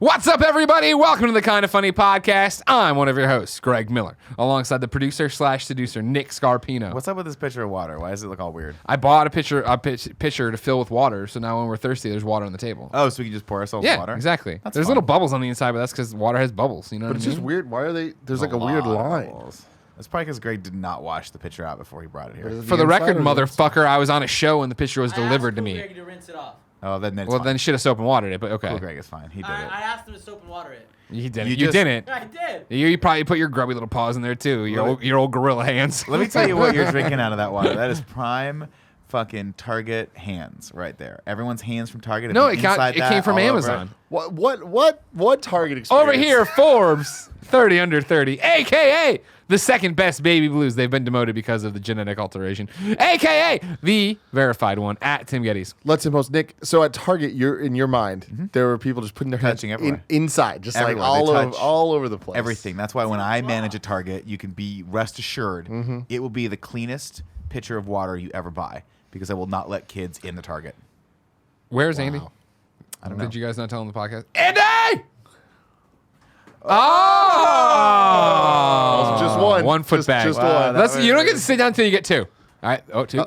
What's up, everybody? Welcome to the Kind of Funny podcast. I'm one of your hosts, Greg Miller, alongside the producer/seducer, Nick Scarpino. What's up with this pitcher of water? Why does it look all weird? I bought a pitcher to fill with water, so now when we're thirsty, there's water on the table. Oh, so we can just pour ourselves water? Yeah, exactly. That's there's fun. little bubbles on the inside, but that's because water has bubbles. You know But what it's I mean? just weird. Why are they? There's like a lot weird of line. bubbles. That's probably because Greg did not wash the pitcher out before he brought it here. For the record, inside or the motherfucker, I was on a show and the pitcher was delivered to me. Greg to rinse it off. Oh, then it's Well, fine. then should have soap and watered it, but okay. Cool, Greg is fine. He did it. I asked him to soap and water it. You didn't. You You just- didn't. I did. You probably put your grubby little paws in there, too. Your old gorilla hands. Let me tell you what you're drinking out of that water. That is prime fucking Target hands right there. Everyone's hands from Target. No, and it inside came that, from all over Amazon. What Target experience? Over here, Forbes, 30 under 30, a.k.a. the second best baby blues. They've been demoted because of the genetic alteration, a.k.a. the verified one, at Tim Gettys. Let's impose Nick. So at Target, you're in your mind, there were people just putting their hands Touching everywhere. inside, just Everywhere. like They touch all over the place. Everything. That's why when I manage a Target, you can be rest assured it will be the cleanest pitcher of water you ever buy because I will not let kids in the Target. Where's Andy? I don't know. Did you guys not tell him the podcast? Andy! Oh! Just one. One foot Just- bag. just one. You don't get to sit down until you get two. All right. Oh, two.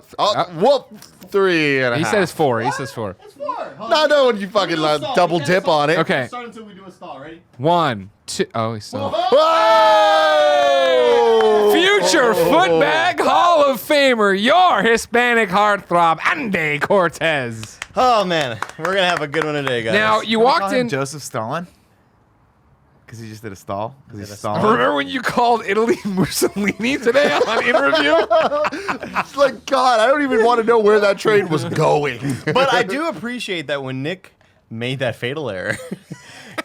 Whoop! 3 and a He half. says four. He says four. It's four. No, when you fucking double dip on it. Okay. Start until we do a stall. Ready? 1, 2. Oh, he's still. Whoa! Future footbag Hall of Famer, your Hispanic heartthrob, Andy Cortez. Oh man, we're gonna have a good one today, guys. Now, you Can we walked call him in. Joseph Stalin? Because he just did a stall? Because he's Did a stalling? Remember when you called Italy Mussolini today on interview? It's like, God, I don't even want to know where that train was going. but I do appreciate that when Nick made that fatal error,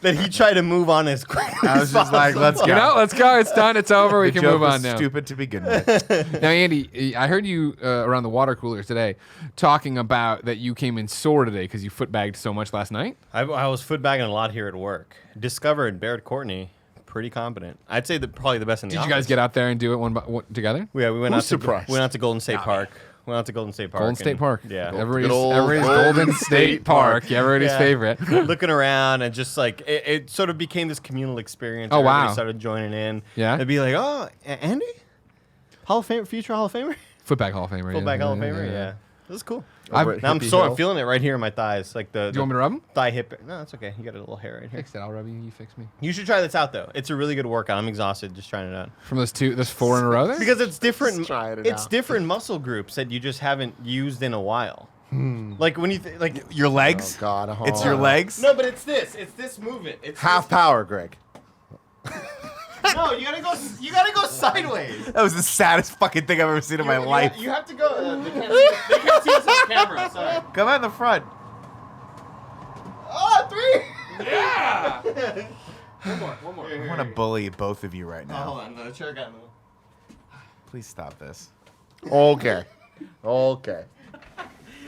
that he tried to move on as quickly I was as just like, possible. let's go. You know, let's go. It's done. It's over. We The can joke move was on now. stupid to begin with. Now, Andy, I heard you around the water cooler today talking about that you came in sore today because you footbagged so much last night. I was footbagging a lot here at work. Discovered Barrett Courtney, pretty competent. I'd say probably the best in the Did you office. guys get out there and do it one together? Yeah, we went Who's out surprised? to went out to Golden State Park. Went out to Golden State Park. Golden State and- Park. Yeah. Everybody's, Good old everybody's Golden State Park. Everybody's Yeah. favorite. Looking around and just like it sort of became this communal experience. Oh, Everybody wow. started joining in. Yeah? They'd be like, "Oh, Andy, Hall of Fame, future Hall of Famer, Footbag Hall of Famer. fullback Hall of Famer." Yeah, this is cool. I've- Over at Now I'm Hippie sore. Hill. I'm feeling it right here in my thighs, like the. Do you want me to rub them? thigh hip? No, that's okay. You got a little hair right here. Fix it. I'll rub you. You fix me. You should try this out though. It's a really good workout. I'm exhausted just trying it out From those 4 in a row there? because it's different. Just trying it It's out. different muscle groups that you just haven't used in a while. Like when you like. Your legs? Oh, God. It's your legs? No, but it's this. It's this movement. It's Half power, Greg. No, you gotta go. You gotta go sideways. That was the saddest fucking thing I've ever seen in my life. You have to go. They can't see us on camera. Sorry. Come out in the front. Oh, 3. Yeah! One more. I want to bully both of you right Oh, now. hold on. The chair got moved. Please stop this. Okay.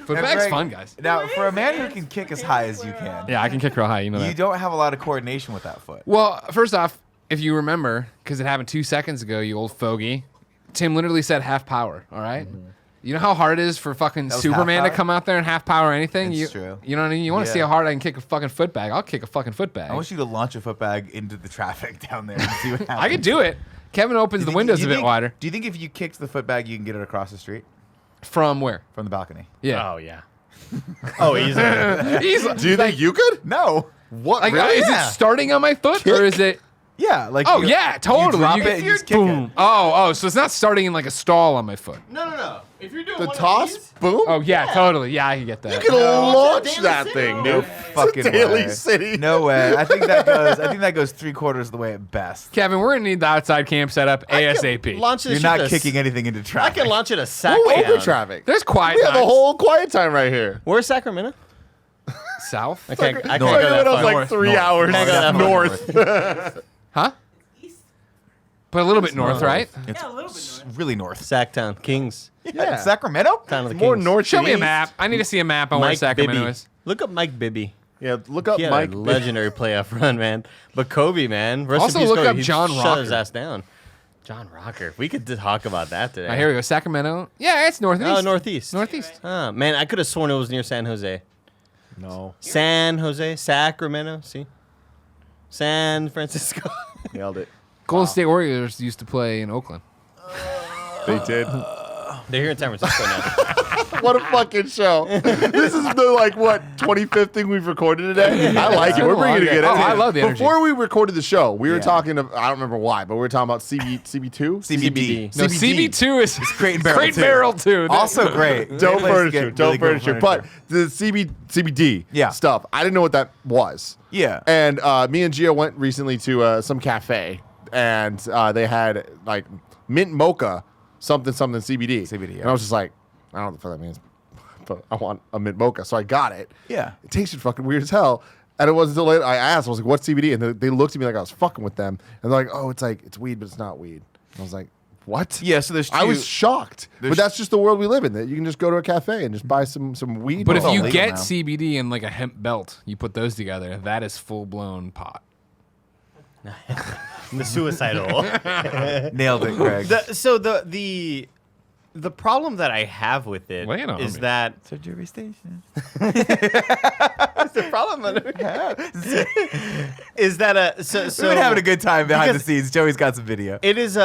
Footbag's Greg, fun, guys. Now, for a man who can kick as high as you can, Yeah, I can kick real high. You know you that. don't have a lot of coordination with that foot. Well, first off, if you remember, because it happened 2 seconds ago, you old fogey, Tim literally said half power, all right? You know how hard it is for fucking That was Superman half to power? come out there and half power anything? It's you, true. You know what I mean? You want to see Yeah. how hard I can kick a fucking footbag? I'll kick a fucking footbag. I want you to launch a footbag into the traffic down there and see what happens. I could do it. Kevin opens the windows a bit wider. Do you think if you kicked the footbag, you can get it across the street From where? from the balcony? Yeah. Oh yeah. Oh, easily. Easily. Do you think you could? No. What? Like, really? is Yeah. it starting on my foot or is it? Yeah, like Oh you- yeah, totally. You drop You- it and you just kick boom. it. Oh, so it's not starting in like a stall on my foot. No. If you're doing The one toss? of these, Boom? Oh yeah, totally. Yeah, I can get that. You can No. launch Daily that City. thing, No dude. fucking Daly way. City. No way. I think that goes 3/4 of the way at best. Kevin, we're gonna need the outside camp set up ASAP. launch this You're shit not to kicking anything into I traffic. can launch it a sack We'll open down. traffic. There's quiet We have a times. whole quiet time right here. Where's Sacramento? South. I can't go that Sacramento's far. like North, 3 north. hours Can't go that far north. Huh? But a little bit north, right? It's Yeah, a little bit north. really north. Sacktown, Kings, Yeah. Sacramento? town of the More Kings. north. Show to me a east. map. I need to see a map on where Mike Sacramento Bibby. is. Look up Mike Bibby. Yeah, look up He had Mike. a legendary playoff run, man. But Kobe, man. Rest Also in peace, look Kobe. up He John shut his Rocker. ass down. John Rocker. We could talk about that today. All right, here we go. Sacramento. Yeah, it's northeast. Oh, northeast. Northeast. Ah, man, I could have sworn it was near San Jose. No. San Jose, Sacramento. See, San Francisco. Nailed it. Golden State Warriors used to play in Oakland. They did. They're here in San Francisco now. What a fucking show. This is the, 25th thing we've recorded today. I like it. We're bringing it again. Oh, I love the energy. Before we recorded the show, we were Yeah. talking, I don't remember why, but we were talking about CB2? CBD. No, CB2 is Crate and Barrel Crate too. Barrel too. Also great. Dope Great place to furniture. get Dope really good furniture. But the CBD Yeah. stuff, I didn't know what that was. Yeah. And me and Gio went recently to some cafe, and they had mint mocha, something CBD. CBD, yeah. And I was just like, I don't know what the fuck that means, but I want a mint mocha. So I got it. Yeah. It tasted fucking weird as hell. And it wasn't until later I asked, I was like, what's CBD? And they looked at me like I was fucking with them. And they're like, oh, it's weed, but it's not weed. And I was like, what? Yeah, so there's I was shocked. But there's- that's just the world we live in. That you can just go to a cafe and just buy some weed. But if all you legal get now. CBD and like a hemp belt, you put those together, that is full blown pot. The suicidal. nailed it, Greg. The problem that I have with it Lay it on is me. that Surgery station. the problem is that so We've been having a good time behind the because- scenes. Joey's got some video. it is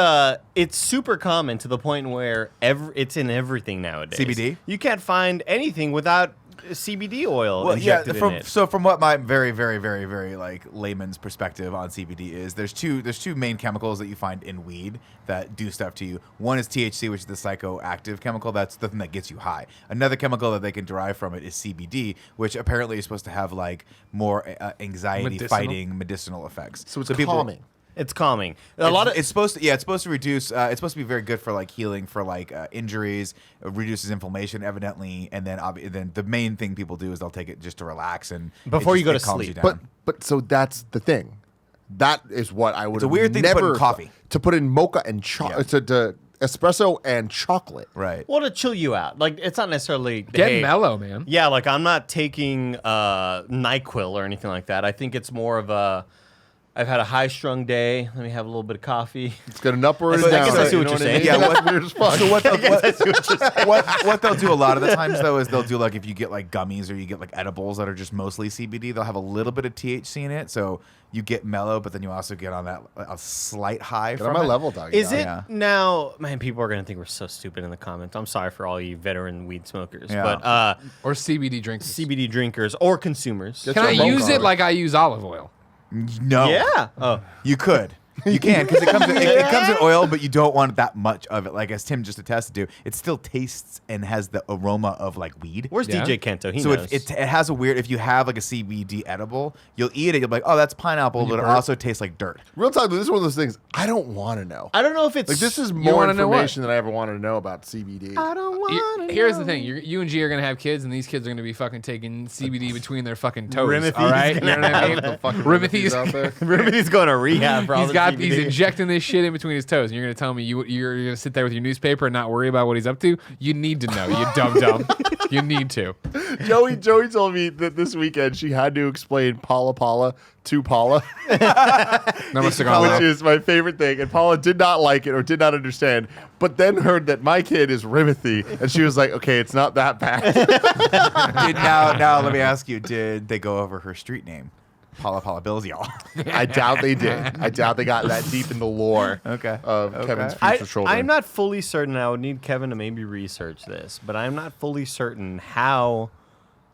it's super common to the point where it's in everything nowadays. CBD? You can't find anything without CBD oil Well, yeah. injected in it. From what my very, very, very, very layman's perspective on CBD is, there's two main chemicals that you find in weed that do stuff to you. One is THC, which is the psychoactive chemical. That's the thing that gets you high. Another chemical that they can derive from it is CBD, which apparently is supposed to have more anxiety-fighting medicinal effects. so it's people- calming. It's calming. It's supposed to reduce. It's supposed to be very good for healing for injuries. It reduces inflammation, evidently, and then the main thing people do is they'll take it just to relax and Before you go to calms sleep. you down. But so that's the thing. That is what I would. It's a weird thing to never put in coffee. To put in mocha and chocolate, to espresso and chocolate. right. well, to chill you out. It's not necessarily Get hey, mellow, man. Yeah, I'm not taking NyQuil or anything like that. I think it's more of a I've had a high-strung day. Let me have a little bit of coffee. It's got an up or a I down. guess I see you what know you're I mean? saying. Yeah, That's weird as fuck. So what they'll do a lot of the times though is they'll do if you get gummies or you get edibles that are just mostly CBD, they'll have a little bit of THC in it, so you get mellow, but then you also get on that a slight high Get from on my it. level, dog. Is it Yeah. now? Man, people are gonna think we're so stupid in the comments. I'm sorry for all you veteran weed smokers, Yeah. but Or CBD drinks. CBD drinkers or consumers. Get Can I your use phone it like I use olive oil? No. Yeah. Oh, You could. You can, because it comes in oil, but you don't want that much of it. As Tim just attested to, it still tastes and has the aroma of weed. where's Yeah. DJ Kento? He So knows. it has a weird. If you have a CBD edible, you'll eat it. You'll be like, oh, that's pineapple, but it also tastes like dirt. Real talk, this is one of those things I don't want to know. I don't know if it's This is more wanna know what? information than I ever wanted to know about CBD. I don't want. Here's the thing: you and G are gonna have kids, and these kids are gonna be fucking taking CBD between their fucking toes. Rimothy's all right, you know gonna what I mean? The fucking Rimothy's. out there. He's going to rehab for all He's the got. CBD. He's injecting this shit in between his toes, and you're gonna tell me you're gonna sit there with your newspaper and not worry about what he's up to? You need to know, you dumb. You need to. Joey told me that this weekend she had to explain Paula to Paula, That must have gone which well. is my favorite thing. And Paula did not like it or did not understand, but then heard that my kid is Rimothy, and she was like, okay, it's not that bad. Now let me ask you: did they go over her street name? Paula Bills, y'all. I doubt they did. I doubt they got that deep in the lore Okay. of Okay. Kevin's future children. I'm not fully certain. I would need Kevin to maybe research this, but I'm not fully certain how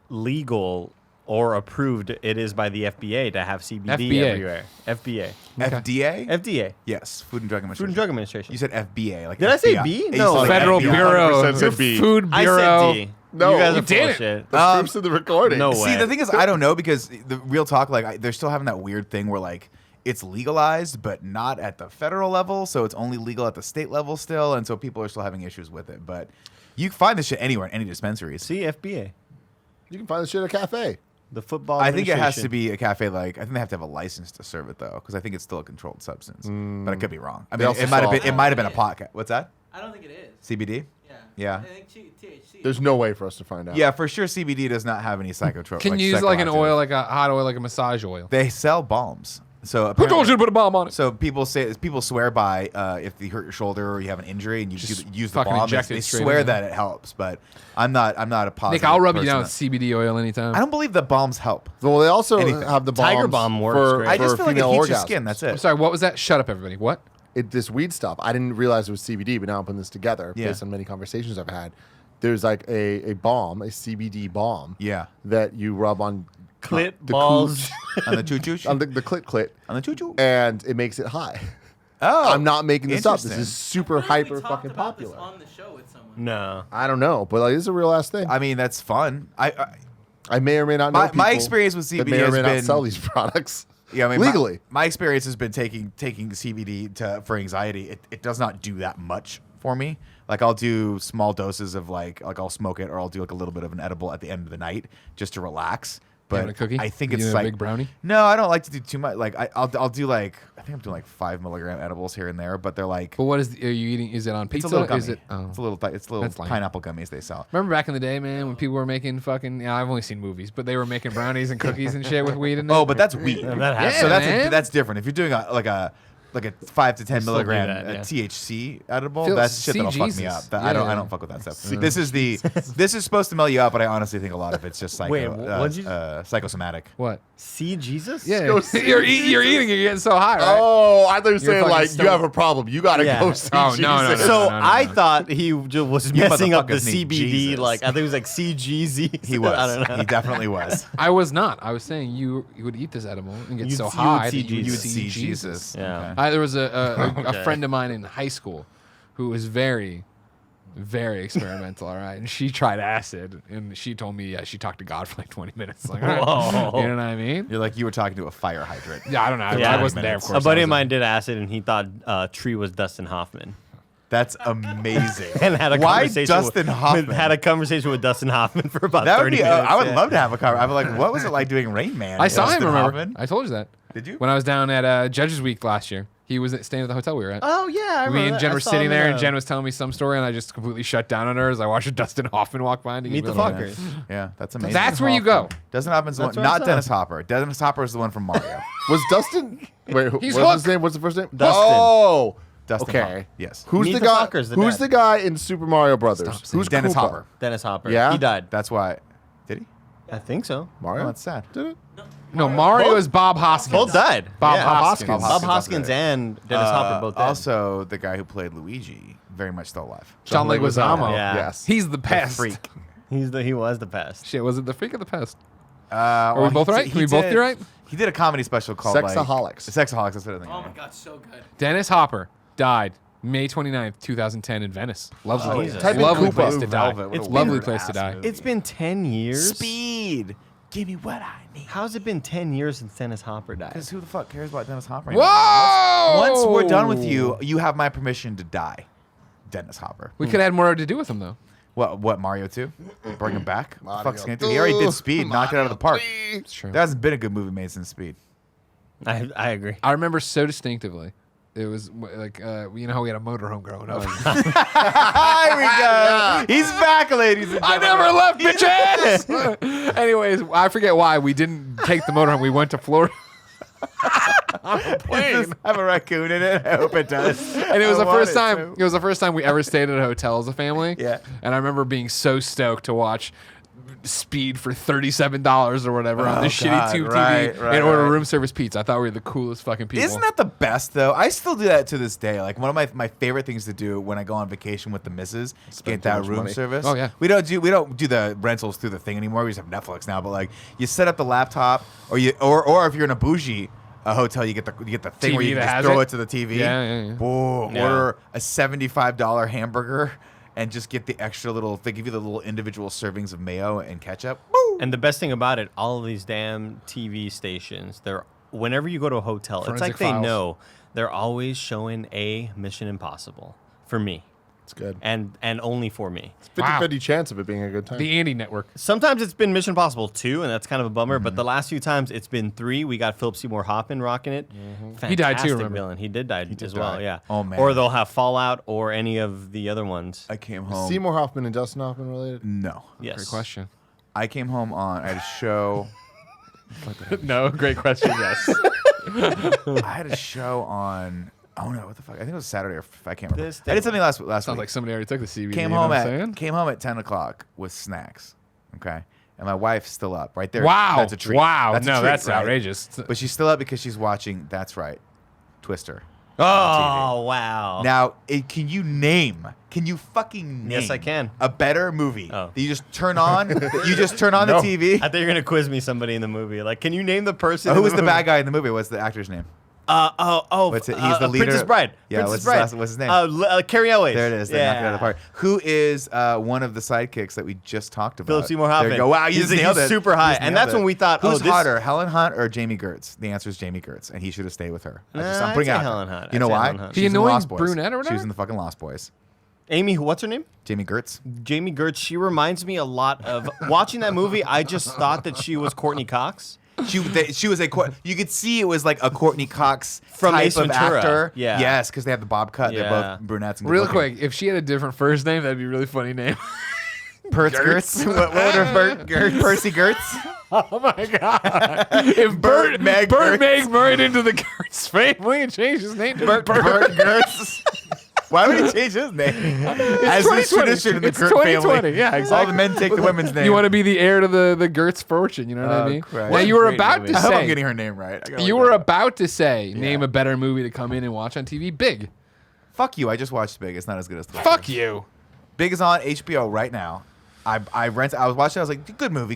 legal or approved it is by the FBA to have CBD FBA. everywhere. FBA. FDA? FDA. Yes, Food and Drug Administration. Food and Drug Administration. You said FBA. Did I say FBI. B? You No. said Federal FBI. Bureau, 100% said B. Food I Bureau. said D. No, you guys you are did full it. of shit. the proofs of the recording. No See, way. the thing is, I don't know, because the real talk, they're still having that weird thing where it's legalized, but not at the federal level, so it's only legal at the state level still, and so people are still having issues with it. But you can find this shit anywhere in any dispensaries. See, FBA. You can find this shit at a cafe. The football I think it has administration. to be a cafe. I think they have to have a license to serve it though, because I think it's still a controlled substance. But I could be wrong. I They mean, also it might have saw- been. It might have been a podcast. What's that? I don't think it is. CBD? Yeah. Yeah. I think THC. There's no way for us to find out. Yeah, for sure. CBD does not have any psychotropic. Can you use an oil, like a hot oil, like a massage oil? They sell balms. So Who apparently, told you to put a bomb on it? So people swear by if you hurt your shoulder or you have an injury and you use the fucking bomb, inject they it straight swear in. that it helps. But I'm not a positive. Nick, I'll rub you person down with that- CBD oil anytime. I don't believe that bombs help. Well, they also Anything. have the bombs Tiger Balm works for, great. I just for feel like it female heats your orgasms. skin. That's I'm it. sorry, what was that? Shut up, everybody. What? This weed stuff. I didn't realize it was CBD, but now I'm putting this together Yeah. based on many conversations I've had. There's like a balm, a CBD balm, Yeah. that you rub on Clit the balls. On the choo-choo? on the clit, On the choo-choo? and it makes it high. Oh. I'm not making this up. This interesting. is super I feel like we hyper talked fucking about this popular. on the show with someone. No. I don't know, but like, it's a real ass thing. I mean, that's fun. I may or may not know My people experience with that CBD may or has may been- not sell these products. Yeah, I mean, legally. My experience has been taking CBD for anxiety. It does not do that much for me. Like I'll do small doses of like I'll smoke it or I'll do like a little bit of an edible at the end of the night just to relax. But having a cookie? I think You it's doing a like big brownie? No, I don't like to do too much. Like I'll do like I think I'm doing like 5 milligram edibles here and there, but they're like But what is? Are you eating? Is it on it's pizza? a little gummy. Is it? Oh. It's little That's lame. pineapple gummies they sell. Remember back in the day, man, when people were making fucking? Yeah, I've only seen movies, but they were making brownies and cookies and shit with weed in it. Oh, but that's weed. Yeah, that happens. So man. that's different. If you're doing a 5 to 10 still do milligram that, yeah. THC edible, Phil, that's shit see that'll fuck me Jesus. up. That, Yeah, I yeah. don't fuck with that stuff. This is supposed to mellow you up, but I honestly think a lot of it's just Wait, what'd you- psychosomatic. what? See Jesus? Yeah, go see you're eating. You're getting so high, right? Oh, I thought you were saying fucking like stoned. you have a problem. You gotta Yeah. go see Oh, no, no, Jesus. no. So I thought he was messing up the motherfuckers need CBD. Jesus. Like I think it was like CGZ. He was. I don't know. He definitely was. I was not. I was saying you would eat this edible and get You'd- so you would high see that you would You would Jesus. see see Jesus. Yeah. Okay. There was a Okay. friend of mine in high school who was very, very experimental. All right, and she tried acid, and she told me she talked to God for like 20 minutes. Like, all right. Whoa. You know what I mean? You're like you were talking to a fire hydrant. Yeah, I don't know. Yeah. I wasn't there, of course. A buddy I of was mine did acid, and he thought Tree was Dustin Hoffman, That's amazing. and had a Why conversation. Dustin Hoffman? Had a conversation with Dustin Hoffman for about that would 30 be. minutes. I would yeah. love to have a conversation. I'm like, what was it like doing Rain Man? I saw him. Dustin Remember? Hoffman? I told you that. Did you? When I was down at Judges Week last year, he was staying at the hotel we were at. Oh yeah, I remember Me and that. Jen I were saw sitting him there, in and Jen was telling me some story, and I just completely shut down on her as I watched Dustin Hoffman walk by. And Meet the give me a little- fuckers. Yeah, that's amazing. That's where you go. Dustin Hoffman's the one, That's where I not saw Dennis him. Hopper. Dennis Hopper is the one from Mario. Was Dustin? Wait, He's what's his Hook. name? What's the first name? Dustin. Oh, Dustin okay. Hoffman. Yes. Who's Meet the the guy? Fuckers, the Who's dad. the guy in Super Mario Brothers? Stop saying Who's Dennis Koopa? Hopper. Dennis Hopper. Yeah? he died. That's why. Did he? I think so. Mario. Oh, that's sad. Did it? No, Mario Both- is Bob Hoskins. Both died. Bob Yeah. Hoskins. Bob Bob Hoskins died. and Dennis Hopper both died. Also, the guy who played Luigi, very much still alive. John Leguizamo. Yeah. Yes. He's the pest. Freak. He was the best. Shit, was it the freak or the pest? Are we both right? Can we both be right? He did a comedy special called Sexaholics. Like, Sexaholics. That's what I think. Oh my god, so good. Dennis Hopper died May 29th, 2010 in Venice. Lovely, Jesus. Type in lovely Koopa. place to Blue die. Velvet. What It's a been- lovely weird place to ass die. movie. It's been 10 years. Speed. Give me what I need. How's it been 10 years since Dennis Hopper died? Because who the fuck cares about Dennis Hopper? Whoa! Once we're done with you, you have my permission to die. Dennis Hopper. We could have had more to do with him, though. What Mario 2? Bring him back? What the Mario fuck's he gonna do? He already did Speed, knocked it out of the park. It's true. There hasn't been a good movie made since Speed. I agree. I remember so distinctively. It was like, you know how we had a motorhome growing up. Here we go. He's back, ladies and I gentlemen. never left, bitches! Anyways, I forget why we didn't take the motorhome. We went to Florida. Does this have a raccoon in it? I hope it does. And it was I the want first it time. to. It was the first time we ever stayed at a hotel as a family. Yeah. And I remember being so stoked to watch Speed for $37 or whatever on Oh, the God, shitty tube right, TV right, and order right. room service pizza. I thought we were the coolest fucking people. Isn't that the best though? I still do that to this day. Like one of my favorite things to do when I go on vacation with the missus, Spend get too that much room money. service. Oh, yeah. We don't do the rentals through the thing anymore. We just have Netflix now. But like you set up the laptop, or if you're in a bougie hotel, you get the thing TV where you that can has just throw it? it to the TV. Yeah. Boom. Yeah. Order a $75 hamburger and just get the extra little. They give you the little individual servings of mayo and ketchup. Boom. And the best thing about it, all of these damn TV stations, they're whenever you go to a hotel, Forensic it's like they Files. know they're always showing a Mission Impossible for me, It's good. and only for me. 50-50 chance of it being a good time. the Andy Network? Sometimes it's been Mission Impossible 2, and that's kind of a bummer. But the last few times it's been 3. We got Philip Seymour Hoffman rocking it. He died too, Fantastic remember? villain. He did die as well. die. Yeah. Oh, man. Or they'll have Fallout or any of the other ones. I came home. Seymour Hoffman and Dustin Hoffman related? No. Yes. Great question. I came home on. I had a show. No, great question. Yes. I had a show on. Oh no, what the fuck? I think it was Saturday or I can't remember. This I did something last Sounds week. like somebody already took the CBD. Came you know home what I'm saying? came home at 10 o'clock with snacks. Okay, and my wife's still up right there. Wow. That's a treat. Wow. That's a No, treat, that's right? outrageous. But she's still up because she's watching. That's right, Twister. Oh, wow. Now, can you fucking name? Yes, I can. A better movie Oh. that you just turn on. You just turn on No. the TV. I thought you were going to quiz me somebody in the movie. Like, can you name the person? Who in was the movie? bad guy in the movie? What's the actor's name? What's it? He's the leader. Princess Bride. Yeah, Princess what's his name? Carrie Elways. There it is. They knocked it out of the park. Who is one of the sidekicks that we just talked about? Philip Seymour There Hoffman. you go. Wow, you just nailed it. super high. You just And nailed that's when it. we thought, who's this hotter, Helen Hunt or Jamie Gertz? The answer is Jamie Gertz, and he should have stayed with her. I'm I'd putting say out Helen Hunt. You know I'd say why? Helen Hunt. The She's in annoying Lost Boys. brunette or She was whatever? in the fucking Lost Boys. Amy, what's her name? Jamie Gertz. Jamie Gertz. She reminds me a lot of watching that movie. I just thought that she was Courtney Cox. She was you could see it was like a Courtney Cox From type Ace of Ventura. actor. Yeah. Yes, because they have the bob cut. Yeah. They're both brunettes. And Real good-looking. quick, if she had a different first name, that'd be a really funny name. Percy Gertz. what would her Percy Gertz? Oh my god! If Bert Meg married into the Gertz family and changed his name to Bert Gertz. Why would he change his name? As is 2020. tradition in the It's Gert 2020. family. Yeah, All exactly. the men take the women's name. You want to be the heir to the Gertz fortune, you know what I Oh, mean? Christ. Now you were Great about movie. to I hope I'm say getting her name right. I gotta you look were that up. about to say name a better movie to come in and watch on TV. Big. Fuck you. I just watched Big. It's not as good as Twister. Fuck you. Big is on HBO right now. I was watching it, I was like, good movie,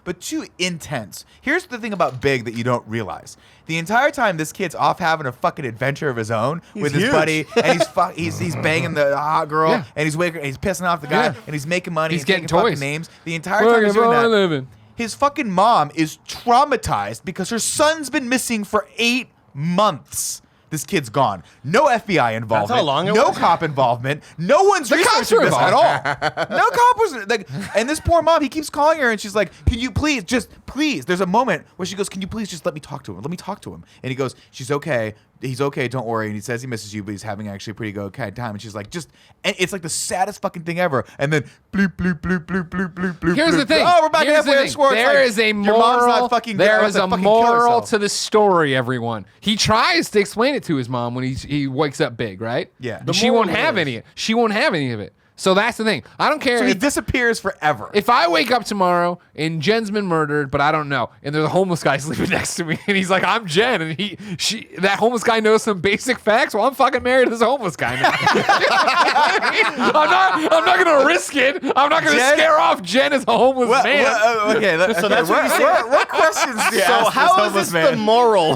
but too intense. Here's the thing about Big that you don't realize. The entire time this kid's off having a fucking adventure of his own with his huge. buddy, and he's banging the hot girl, Yeah. and he's pissing off the guy, Yeah. and he's making money, He's and getting taking fucking toys. names. The entire time he's doing that, living. his fucking mom is traumatized because her son's been missing for 8 months. This kid's gone. No FBI involvement. how long it no was? cop involvement. No one's The cops researching were this at involved. all. No cop was like. And this poor mom, he keeps calling her, and she's like, "Can you please, please?" There's a moment where she goes, "Can you please just let me talk to him? Let me talk to him." And he goes, "She's okay. He's okay. Don't worry." And he says he misses you, but he's having actually a pretty good time. And she's like, and it's like the saddest fucking thing ever. And then bloop bloop bloop bloop bloop bloop bloop. Here's bloop, the thing. Oh, we're back Here's halfway the to thing. score. It's There like, is a your mom's moral. not fucking There good. is Let a the fucking kill moral herself. to the story. Everyone. He tries to explain it to his mom when he wakes up big, right? Yeah. And The she won't moral have is- any. She won't have any of it. So that's the thing. I don't care So he if, disappears forever. if I wake up tomorrow and Jen's been murdered, but I don't know, and there's a homeless guy sleeping next to me, and he's like, "I'm Jen," and that homeless guy knows some basic facts. Well, I'm fucking married to this homeless guy now. I'm not gonna risk it. I'm not gonna Jen- scare off Jen as a homeless man. Okay, So that's what you say. What questions do you So ask how this is homeless this man? the moral?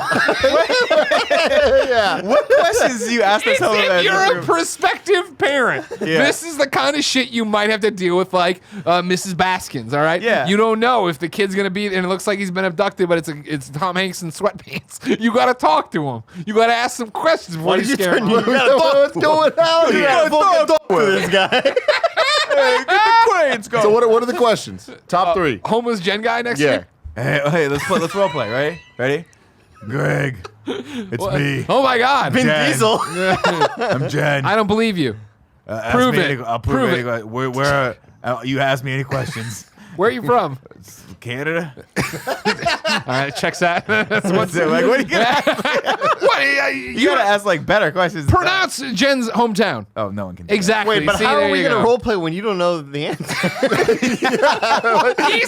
What questions do you ask this It's homeless man? if you're a prospective parent, this is the kind of shit you might have to deal with, like Mrs. Baskins. All right, Yeah. You don't know if the kid's gonna be, and it looks like he's been abducted, but it's Tom Hanks in sweatpants. You gotta talk to him. You gotta ask some questions before you scare him. What's going on? You here? gotta talk to this guy. So what are the questions? Top 3. Homeless Jen guy next Yeah. year. Hey, let's role play, right? Ready? Greg, it's me. Oh my God, Vin Jen. Diesel. I'm Jen. I don't believe you. Ask prove me it. I'll Prove prove it. it. Where you ask me any questions? Where are you from? Canada. All right, checks that. That's what's Like, what are you gonna ask? what, You gotta ask like better questions. than that. pronounce Jen's hometown. Oh, no one can. Do Exactly. Wait, but See, how there are we you gonna go. role play when you don't know the answer? He's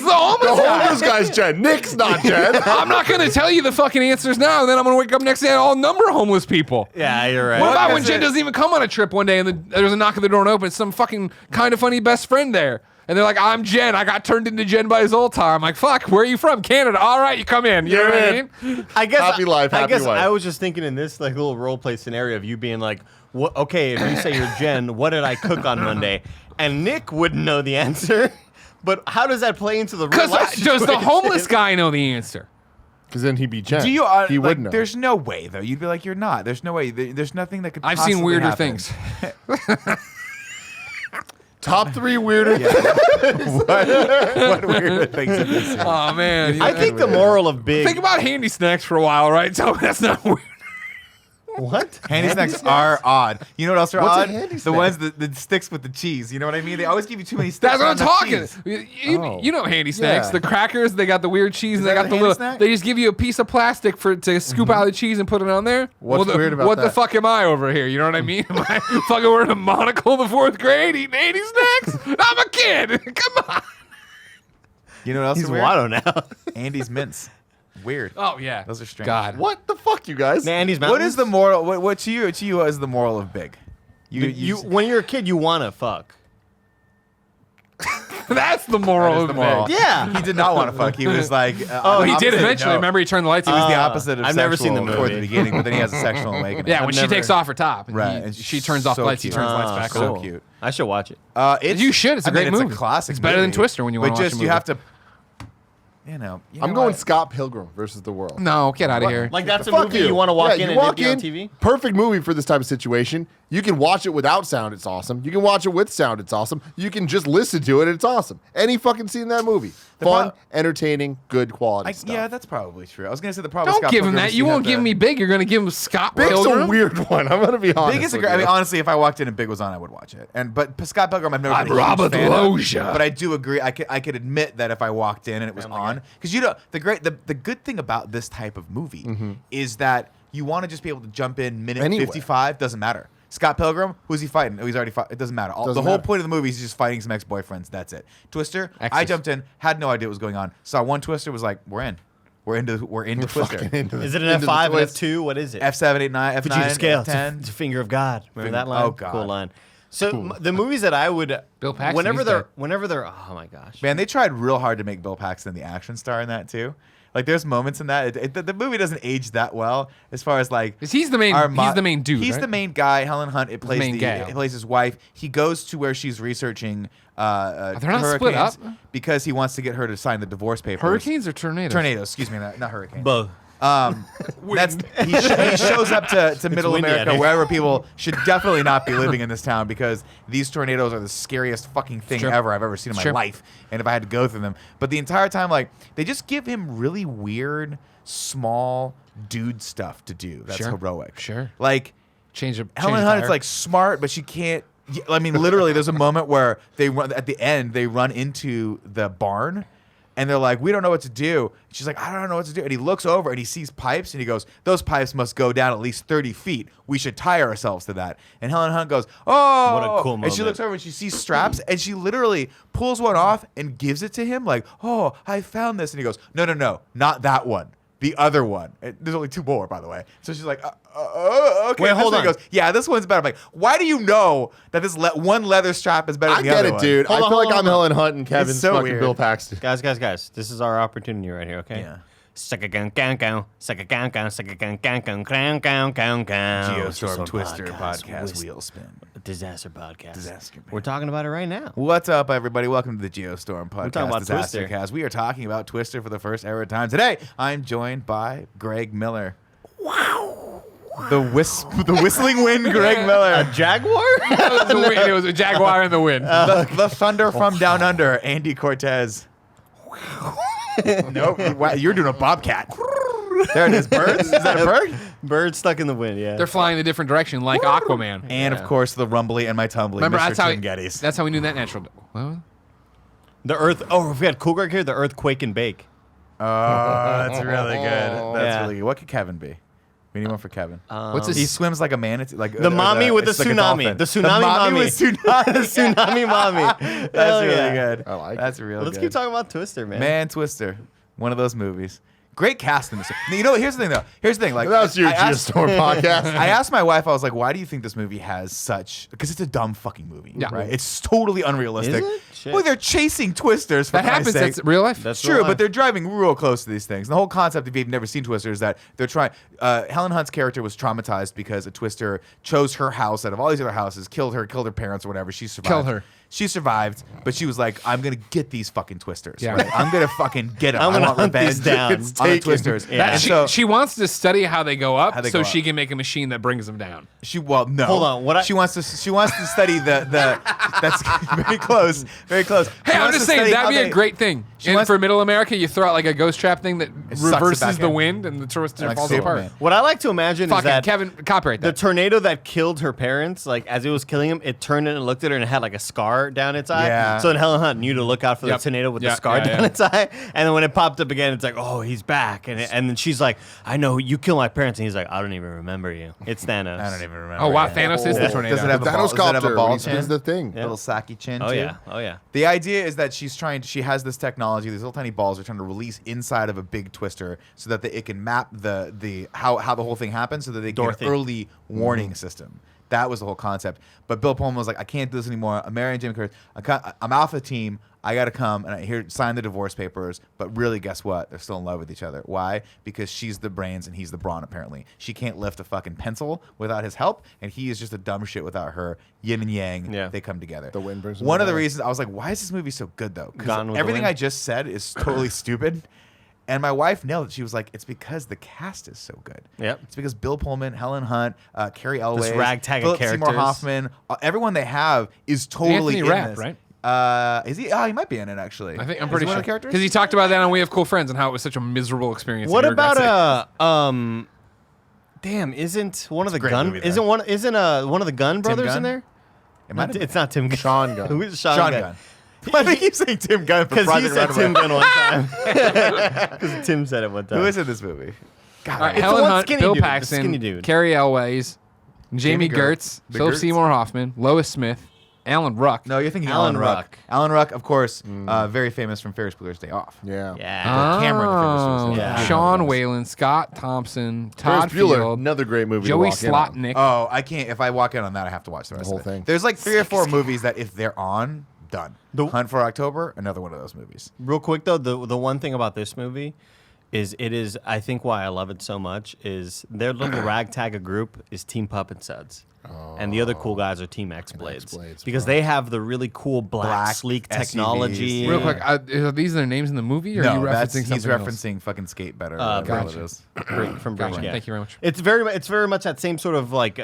the homeless The guy. homeless guy's Jen. Nick's not Jen. I'm not going to tell you the fucking answers now, and then I'm going to wake up next day and all number of homeless people. Yeah, you're right. What about when because Jen doesn't even come on a trip one day and there's a knock at the door and open? It's some fucking kind of funny best friend there. And they're like, "I'm Jen. I got turned into Jen by his old time." I'm like, "Fuck, where are you from? Canada. All right, you come in." You know You're what I in. mean? I guess Happy life, I happy guess wife. I was just thinking in this like little role play scenario of you being like, "What? Okay, if you say you're Jen, what did I cook on Monday?" And Nick wouldn't know the answer. But how does that play into the real Because life does the situation? homeless guy know the answer? Because then he'd be Jen. Do you? He like, would know. There's no way though. You'd be like, you're not. There's no way. There's nothing that could. I've seen possibly weirder happen. things. Top 3 weirder. What weird things have you seen? Oh man, I think the moral of Big. think about handy snacks for a while, right? Tell me that's not weird. What? Handy snacks are odd. You know what else are What's a odd? handy The snack? ones that sticks with the cheese. You know what I mean? They always give you too many sticks. That's what I'm on the talking. cheese. You know handy snacks. Yeah. The crackers, they got the weird cheese, and they that got a the handy little. snack? They just give you a piece of plastic to scoop out the cheese and put it on there. What's Well, weird about what the that? fuck am I over here? You know what I mean? Am I fucking wearing a monocle in the 4th grade eating handy snacks? I'm a kid. Come on. You know what else He's is weird? Watto now. Andy's mints. Weird. Oh yeah, Those are strange. God. What the fuck, you guys? Andy's What is the moral? What to you? To you is the moral of big? You when you're a kid, you want to fuck. That's the moral That is of the the moral. day. Yeah. He did not want to fuck. He was like, Oh, he did eventually. Remember, he turned the lights He on. was the opposite of I've never seen the sexual toward the movie. beginning, but then he has a sexual awakening. Yeah, when she never- takes off her top, and Right, he- and she she's turns off the so lights, cute. he turns the lights back so on. cute. I should watch it. You should. It's a great movie. It's a classic. It's better than movie. Twister when you wanna But watch just a you movie. have to. You know I'm going what? Scott Pilgrim versus the World. No, get out of here. Like that's a Fuck movie you want to walk in and it'd be on TV. Perfect movie for this type of situation. You can watch it without sound, it's awesome. You can watch it with sound, it's awesome. You can just listen to it, it's awesome. Any fucking scene in that movie. The Fun, pro- entertaining, good quality stuff. Yeah, that's probably true. I was gonna say the problem. Don't with Scott give him Pilgrim that. is You have won't give to- me Big. You're going to give him Scott Big's Pilgrim. a weird one. I'm gonna be honest. Big is a with great. I you. mean, honestly, if I walked in and Big was on, I would watch it. But Scott Pilgrim, I've never I'm been a huge Robert fan of. Loggia. But I do agree. I could admit that if I walked in and it was on, because you know the good thing about this type of movie is that you want to just be able to jump in minute Anywhere. 55. Doesn't matter. Scott Pilgrim, who's he fighting? Oh, he's already fought. It doesn't matter. The Doesn't whole matter. point of the movie is just fighting some ex-boyfriends. That's it. Twister, I Exes. jumped in, had no idea what was going on. Saw one Twister, was like, we're in. We're into Twister. Fucking into Is the- it an into the F5, an twist. F2? What is it? F7, 8, 9, F9, Vegeta scale. It's a, F10. it's a finger of God. Remember that line? Oh, God. Cool line. So the movies that I would Bill Paxton, whenever he's they're oh my gosh. Man, they tried real hard to make Bill Paxton the action star in that too. Like, there's moments in that the movie doesn't age that well as far as like. 'Cause he's the main- he's the main dude, He's right? the main guy. Helen Hunt. It plays main gal. It plays his wife. He goes to where she's researching. They're not split hurricanes up? because he wants to get her to sign the divorce papers. Hurricanes or tornadoes? Tornadoes. Excuse me, not hurricanes. Both. That's he shows up to Middle windy out America, here. wherever people should definitely not be living in this town because these tornadoes are the scariest fucking thing Sure. ever I've ever seen in my Sure. life. And if I had to go through them, but the entire time, like they just give him really weird, small dude stuff to do. That's Sure. heroic. Sure. Like Helen change Hunt tire. is like smart, but she can't. I mean, literally, there's a moment where they run at the end. They run into the barn, and they're like, "We don't know what to do." She's like, "I don't know what to do." And he looks over and he sees pipes, and he goes, "Those pipes must go down at least 30 feet. We should tie ourselves to that." And Helen Hunt goes, "Oh!" What a cool And she moment. looks over and she sees straps, and she literally pulls one off and gives it to him, like, "Oh, I found this." And he goes, "No, no, no, not that one. The other one." There's only two more, by the way. So she's like, okay. Wait, And this hold one on. Goes, yeah, this one's better. I'm like, why do you know that this one leather strap is better I than the get other it, one? dude. Hold I on, feel hold like on, I'm hold on. Helen Hunt and Kevin's so fucking weird. Bill Paxton. Guys, this is our opportunity right here, okay? Yeah. Geostorm Geostorm Twister podcast wheel spin. Disaster podcast. Disaster, man. We're talking about it right now. What's up, everybody? Welcome to the Geostorm podcast. talking about Disaster Twister. Cast. We are talking about Twister for the first ever time. Today, I'm joined by Greg Miller. Wow. The whistling wind, Greg Miller. Jaguar? It was a jaguar in the wind. The thunder from down under, Andy Cortez. Nope, wow, you're doing a bobcat. There it is. Birds? Is that a bird? Bird stuck in the wind, yeah. They're flying a different direction, like Aquaman. And of course, the rumbly and my tumbly. Remember, Mr. that's how Tim Gettys. that's how we knew that natural. What? The earth. Oh, if we had Cool Greg here, the earth quake and bake. Oh, that's really good. That's Yeah. really good. What could Kevin be? We need one for Kevin. What's He this? swims like a manatee, like The mommy with the it's like a tsunami. dolphin. The tsunami mommy. with tsunami. Tsunami mommy. That's Hell really yeah. good. I like That's real Let's good. keep talking about Twister, man. Man, Twister, one of those movies. Great cast in this. You know, here's the thing though. Here's the thing. Like That was your I asked- Geostorm podcast. I asked my wife, I was like, why do you think this movie has such... Because it's a dumb fucking movie, Yeah. right? It's totally unrealistic. Is it? Shit. Well, they're chasing Twisters, for That Christ's happens. sake. That's real life. That's It's true, real but life. they're driving real close to these things. The whole concept, if you've never seen Twister, is that they're trying... Helen Hunt's character was traumatized because a Twister chose her house out of all these other houses, killed her parents or whatever. She survived. Killed her. She survived, but she was like, I'm going to get these fucking twisters. Yeah. Right? I'm going to fucking get them. I'm I gonna want hunt revenge these down. on the twisters. Yeah. And She, so she wants to study how they go up How they so go she up. can make a machine that brings them down. no. Hold on, she wants to study the that's very close. Very close. Hey, She I'm wants just to saying study that'd how be a they- great thing. She And wants- for Middle America, you throw out like a ghost trap thing that sucks it reverses back the in. wind and the twister Like falls Superman. apart. What I like to imagine is Fucking that Kevin, copyright the that. tornado that killed her parents, like as it was killing him, it turned in and looked at her and it had like a scar down its eye. Yeah. So then Helen Hunt knew to look out for Yep. the tornado with Yeah, the scar yeah, down yeah. its eye. And then when it popped up again, it's like, oh, he's back. And then she's like, I know you killed my parents. And he's like, I don't even remember you. It's Thanos. I don't even remember. Oh, wow, Yeah. Thanos is the tornado. Does it have a The ball? Thanos Does it have a copter ball when he chin? spins the thing. Little sacky chin Oh too. yeah. Oh yeah. The idea is that she has this technology, these little tiny balls are trying to release inside of a big twister so that it can map the how the whole thing happens so that they get Dorothy. an early warning system. That was the whole concept. But Bill Pullman was like, I can't do this anymore. I'm marrying Jimmy Curtis. I'm out the team. I got to come and sign the divorce papers. But really, guess what? They're still in love with each other. Why? Because she's the brains and he's the brawn, apparently. She can't lift a fucking pencil without his help. And he is just a dumb shit without her. Yin and yang. Yeah. They come together. The wind brings them One of the together. reasons I was like, why is this movie so good, though? Gone Because with the everything Wind. I just said is totally stupid. And my wife nailed it. She was like, it's because the cast is so good. Yep. It's because Bill Pullman, Helen Hunt, Carrie Elway, ragtag of Philip Seymour characters. Hoffman, everyone they have is totally Anthony in Rapp, this. right? Is he? Oh, he might be in it actually. I think I'm Is pretty he one sure of the characters. because he talked about that on We Have Cool Friends and how it was such a miserable experience. What and he regrets about damn, isn't one of the great gun movie, though. isn't one of the Gun brothers Gunn? in there? It might have been. It's not Tim Gunn. Sean Gunn. Who is Sean, Sean Gunn? Gunn. Why do they keep saying Tim Gunn for Because he Project said Runway? Tim Gunn one time. Because Tim said it one time. Who is in this movie? God, All right, It's the Helen one Hunt, skinny Bill dude, the Paxton, skinny dude. Carrie Elways, Jamie Gertz, The Philip Gertz? Seymour Hoffman, Lois Smith, Alan Ruck. No, you're thinking Alan Alan Ruck. Ruck. Alan Ruck, of course, very famous from Ferris Bueller's Day Off. Yeah. Yeah. Cameron, the famous Oh, one. Yeah. Sean Whalen, Scott Thompson, Ferris Todd Bueller, Field, another great movie. Joey to walk in on. Slotnick. Oh, I can't. If I walk in on that, I have to watch the rest whole of it. thing. There's like 3 or 4 movies that if they're on, done. The- Hunt for October, another one of those movies. Real quick though, the one thing about this movie is it is I think why I love it so much is their little ragtag group is Team Pup and Suds. And the other cool guys are Team X Blades X-Blades, because they have the really cool black sleek SUVs. technology. Real quick, are these their names in the movie, or are you referencing he's something referencing fucking Skate Better. Gotcha. whatever it is. from Gotcha. Bridge, yeah. Thank you very much. It's very much that same sort of like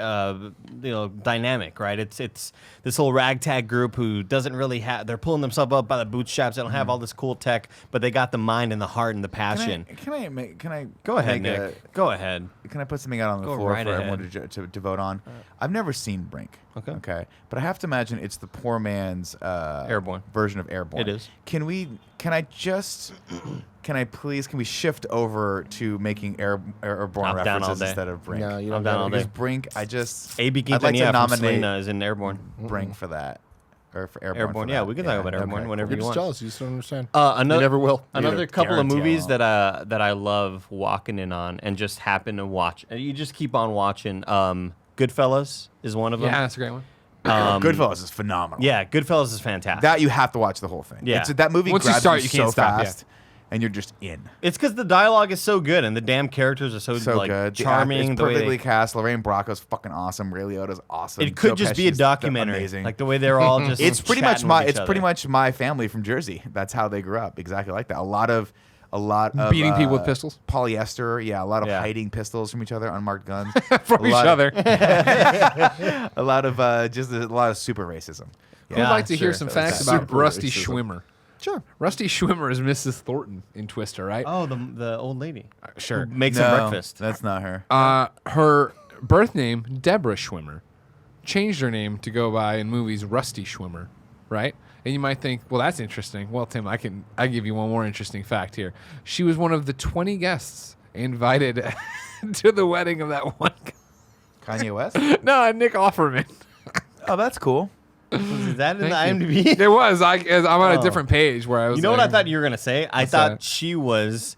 dynamic, right? It's this whole ragtag group who doesn't really have. They're pulling themselves up by the bootstraps. They don't have all this cool tech, but they got the mind and the heart and the passion. Can I Go ahead, make Nick. Go ahead. Can I put something out on the Go floor right for ahead. everyone to vote on? I've never seen Brink. Okay. But I have to imagine it's the poor man's Airborne. version of Airborne. It is. Can we shift over to making Airborne I'm down all references day. instead of Brink? No, you I'm don't down get all it. day. Because Brink, A.B. I'd like to Quintanilla from nominate Selena is in Airborne. Brink for that. Or for Airborne. Airborne, for yeah, that. we can talk about Airborne whenever You're you just want. jealous. You just don't understand. Another, you never will. Another Either. couple of Guarantee I movies won't. that I love walking in on and just happen to watch. And you just keep on watching. Goodfellas is one of them. Yeah, that's a great one. Goodfellas is phenomenal. Yeah, Goodfellas is fantastic. That you have to watch the whole thing. Yeah. That movie Once you grabs start, you you can't so stop, yeah. fast, and you're just in. It's because the dialogue is so good and the damn characters are so, So like good. charming. It's The way perfectly they, cast. Lorraine Bracco's fucking awesome. Ray Liotta's awesome. it could Joe just be a Pesci's documentary, Amazing. like the way they're all just. it's pretty much chatting with each pretty other. much my family from Jersey. That's how they grew up. Exactly like that. A lot of Beating people with pistols? Polyester. Yeah, a lot of Yeah. hiding pistols from each other, unmarked guns. From A each lot of- other. a lot of just a lot of super racism. Who'd Yeah, like to hear sure. some So facts it's about super Rusty racism. Schwimmer? Sure. Rusty Schwimmer is Mrs. Thornton in Twister, right? Oh, the old lady Sure. who makes No, him breakfast. That's not her. Her birth name, Deborah Schwimmer, changed her name to go by in movies Rusty Schwimmer, right? And you might think, well, that's interesting. Well, Tim, I give you one more interesting fact here. She was one of the 20 guests invited to the wedding of that one guy. Kanye West. No, Nick Offerman. Oh, that's cool. Is that in the Thank you. IMDb? There was. I'm on Oh. a different page where I was. You know what I like, thought you were gonna say? I What's thought that? she was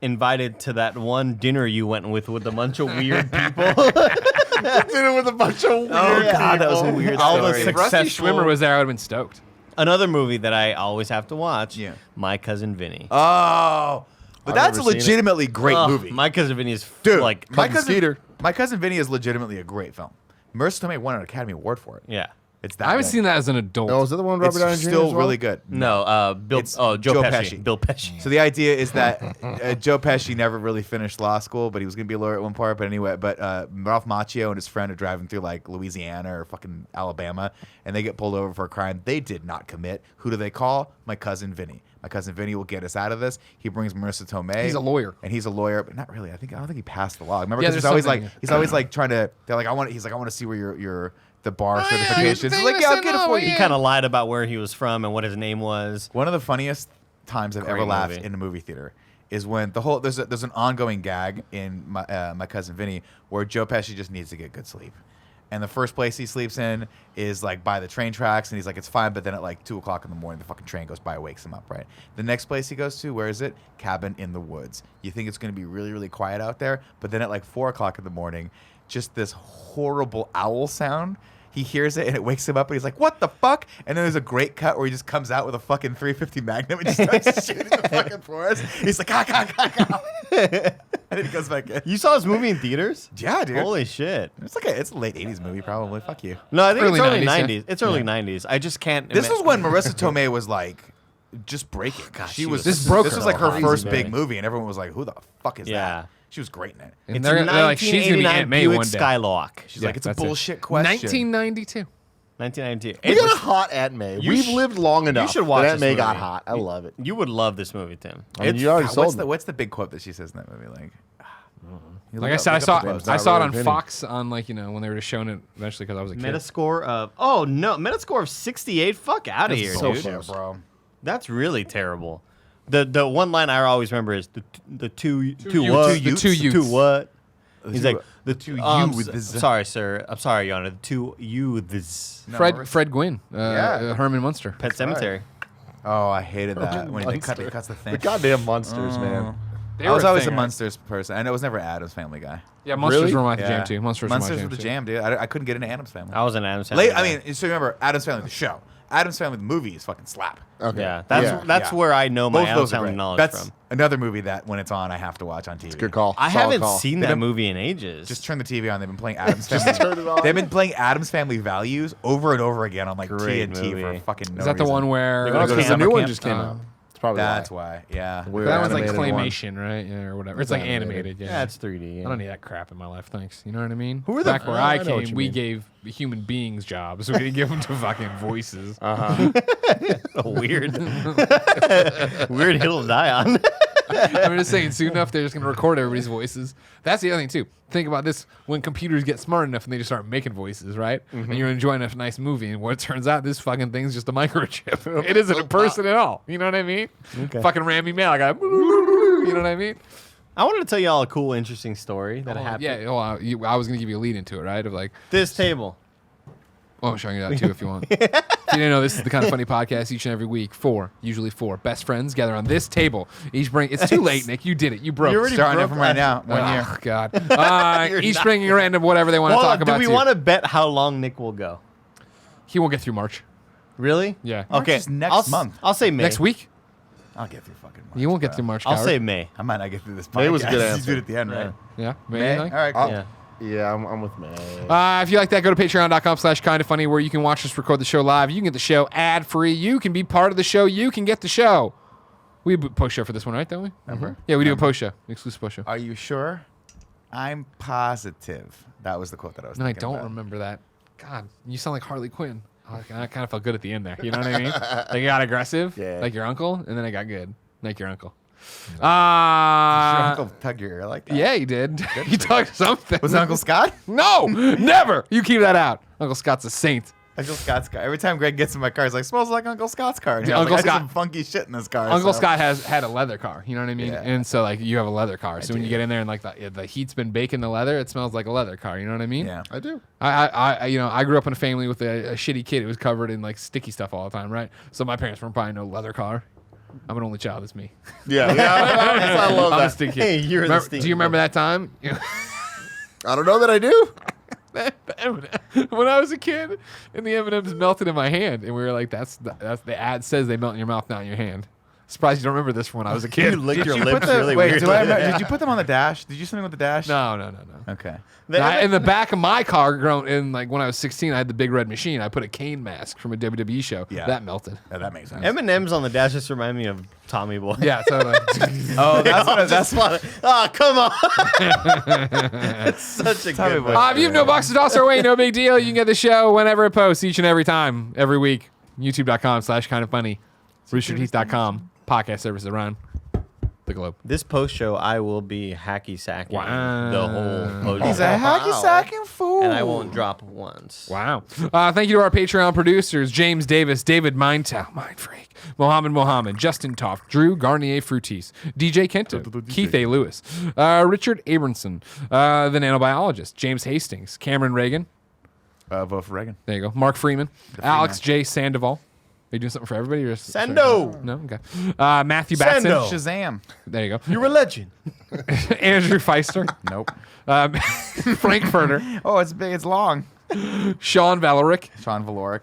invited to that one dinner you went with a bunch of weird people. Dinner with a bunch of weird God, that was a people. weird All the story. if Rusty Successful- Schwimmer was there, I would have been stoked. Another movie that I always have to watch. Yeah. My Cousin Vinny. Oh, but I've that's a never seen it. legitimately great Oh, movie. My Cousin Vinny is Dude, like my Cousin Skeeter. My Cousin Vinny is legitimately a great film. Marissa Tomei won an Academy Award for it. yeah. It's that. I haven't good. seen that as an adult. No, is that the one with It's Robert Downey Jr. still as well? really good. No, Bill. It's Joe Joe Pesci. Pesci. Bill Pesci. So the idea is that Joe Pesci never really finished law school, but he was going to be a lawyer at one part. But anyway, Ralph Macchio and his friend are driving through like Louisiana or fucking Alabama, and they get pulled over for a crime they did not commit. Who do they call? My cousin Vinny. My cousin Vinny will get us out of this. He brings Marissa Tomei. He's a lawyer. and he's a lawyer, but not really. I don't think he passed the law. Remember, Yeah, because there's he's always like trying to. They're like, I want to see where your the bar Oh, yeah, certifications. he's He's like, yeah, I'll get it famous, for no, you. He kind of lied about where he was from and what his name was. One of the funniest times I've Great ever laughed movie. in a movie theater is when there's an ongoing gag in my cousin Vinny where Joe Pesci just needs to get good sleep, and the first place he sleeps in is like by the train tracks, and he's like, it's fine, but then at like 2:00 in the morning the fucking train goes by, wakes him up. Right, the next place he goes to, where is it? Cabin in the woods. You think it's gonna be really really quiet out there, but then at like 4:00 in the morning, just this horrible owl sound. He hears it and it wakes him up and he's like, what the fuck? And then there's a great cut where he just comes out with a fucking 350 Magnum and just starts shooting the fucking forest. He's like, and then he goes back in. You saw this movie in theaters? Yeah, dude. Holy shit! It's a late 80s movie probably. Fuck you. No, I think Early it's early 90s, 90s. yeah. It's early 90s. I just can't. This was when Marissa Tomei was like just breaking. she was This broke This her. was like her Crazy first movie. big movie and everyone was like, who the fuck is Yeah. that? She was great in it. And It's they're a like, she's gonna be 1989 Aunt May Buick one day. Skylark. She's Yeah, like, it's a that's it. bullshit question. 1992. 1992. We It got was- a hot Aunt May. You We've sh- lived long enough. should watch that Aunt this May got movie. hot. I love it. You would love this movie, Tim. I mean, It's you already God, sold me. what's the big quote that she says in that movie? Like, Like I said, I saw It's I not saw it really on a penny. Fox on like when they were just showing it eventually because I was a kid. Metascore of Metascore of 68. Fuck out of here, so dude. close. bro. That's really terrible. The one line I always remember is the two youths. what? The two youths. Two what? He's two- like the two youths. youths. Sorry, sir. I'm sorry, Your Honor. The two youths. No, Fred Gwynn, Yeah. Herman Munster. Pet Cemetery. Oh, I hated that when he Munster. cuts the thing. The goddamn monsters, man. They I was were always thing, a right? Munsters person. I was never an Adams Family guy. Yeah, Munsters Really? were my Yeah. jam too. Munsters were my Munsters jam were the too. jam, dude. I couldn't get into Adams Family. I was an Adams Family. Late, I guy. mean, so remember, Adams Family, the show. Adams Family, the movie is fucking slap. Okay. yeah, that's Yeah. where I know my Both of Adams those are Family great. knowledge That's from. another movie that when it's on, I have to watch on TV. Good call. I Solid haven't call. seen They that don't- movie in ages. Just turn the TV on. They've been playing Adams Family. turn it on. They've been playing Adams Family Values over and over again on like Great TNT for movie. fucking no Is that the reason. one where? They No, go to because the summer new one camp? just came Oh. out. It's probably That's why. why. Yeah. Weird That one's like animated one. claymation, right? Yeah, or whatever. It's like animated. Yeah. yeah, it's 3D. Yeah. I don't need that crap in my life, thanks. You know what I mean? Who are the- Back where I I know what came, you we mean. gave human beings jobs. We didn't give them to fucking voices. Weird. Weird hill to die on. I'm just saying, soon enough, they're just gonna record everybody's voices. That's the other thing too. Think about this: when computers get smart enough and they just start making voices, right? And you're enjoying a nice movie, and what it turns out, this fucking thing's just a microchip. It isn't a person at all. You know what I mean? Fucking Rami Malek. You know what I mean? I wanted to tell y'all a cool, interesting story that happened. Yeah. Well, I was gonna give you a lead into it, right? Of like, This table. well, I'm showing you that too if you want. If you didn't know, this is the kind of funny podcast each and every week. Usually four best friends gather on this table. Each bring. It's too late, Nick. You did it. You broke. You already Starting it broke from right now. last- 1 year. Oh God. You're Each not- bringing a random whatever they want to Hold talk on, about. do we too. want to bet how long Nick will go? He won't get through March. Really? Yeah. March Okay. is next I'll s- month. I'll say May. Next week? I'll get through fucking March. You won't get bro. through March. I'll coward. say May. I might not get through this podcast. May was a good You answer. do it at the end, right? Yeah. May? All right, I'll- cool. Yeah. Yeah, I'm with May. If you like that, go to patreon.com/kindafunny where you can watch us record the show live. You can get the show ad free. You can be part of the show. You can get the show. We do a post show for this one, right? Don't we? Remember? Yeah, we do a post show, exclusive post show. Are you sure? I'm positive. That was the quote that I was No, I thinking don't about. remember that. God, you sound like Harley Quinn. Oh, I kind of felt good at the end there. You know what I mean? Like you got aggressive, Yeah. like your uncle, and then I got good, like your uncle. Did your uncle tug your ear like that? Yeah, he did. He talked something. Was it Uncle Scott? No, never. You keep that out. Uncle Scott's a saint. Uncle Scott's car. Every time Greg gets in my car, he's like, smells like Uncle Scott's car. And Dude, I was Uncle like, I did Scott- some funky shit in this car. Uncle so- Scott had a leather car. You know what I mean? Yeah. And so like you have a leather car. So when you do. get in there and like the heat's been baking the leather, it smells like a leather car. You know what I mean? Yeah. I do. I grew up in a family with a shitty kid who was covered in like sticky stuff all the time, right? So my parents were probably no leather car. I'm an only child. It's me. Yeah, I love I'm a that. stinky kid. Hey, you're the Remember- stinky Do you remember kid. that time? I don't know that I do. When I was a kid, and the M&Ms melted in my hand, and we were like, "That's the ad says they melt in your mouth, not in your hand." Surprised you don't remember this from when I was a kid. You licked your Did you lips put the, really wait, weird. did you put them on the dash? Did you something with the dash? No. Okay. In the back of my car, like when I was 16, I had the big red machine. I put a cane mask from a WWE show. Yeah. That melted. Yeah, that makes sense. M&M's on the dash just remind me of Tommy Boy. Yeah, totally. Oh, that's funny. Oh, come on. It's such a Tommy good Boy. one. If you have no box to toss our way, no big deal. You can get the show whenever it posts, each and every time, every week. YouTube.com/kindoffunny. RoosterTeeth.com. Podcast service around the globe. This post show, I will be hacky sacking Wow. the whole post He's show. a hacky sacking fool. And I won't drop once. Wow. Thank you to our Patreon producers, James Davis, David Mindtow, Mindfreak, Mohammed, Justin Toft, Drew Garnier Frutis, DJ Kenton, Keith A. Lewis, Richard Abramson, the nanobiologist, James Hastings, Cameron Reagan. Vote for Reagan. There you go. Mark Freeman, Alex J. Sandoval. Are you doing something for everybody? Or just Sendo. No? Okay. Matthew Batson. Sendo. Shazam. There you go. You're a legend. Andrew Feister. Nope. Frankfurter. Oh, it's big. It's long. Sean Valoric. Sean Valoric.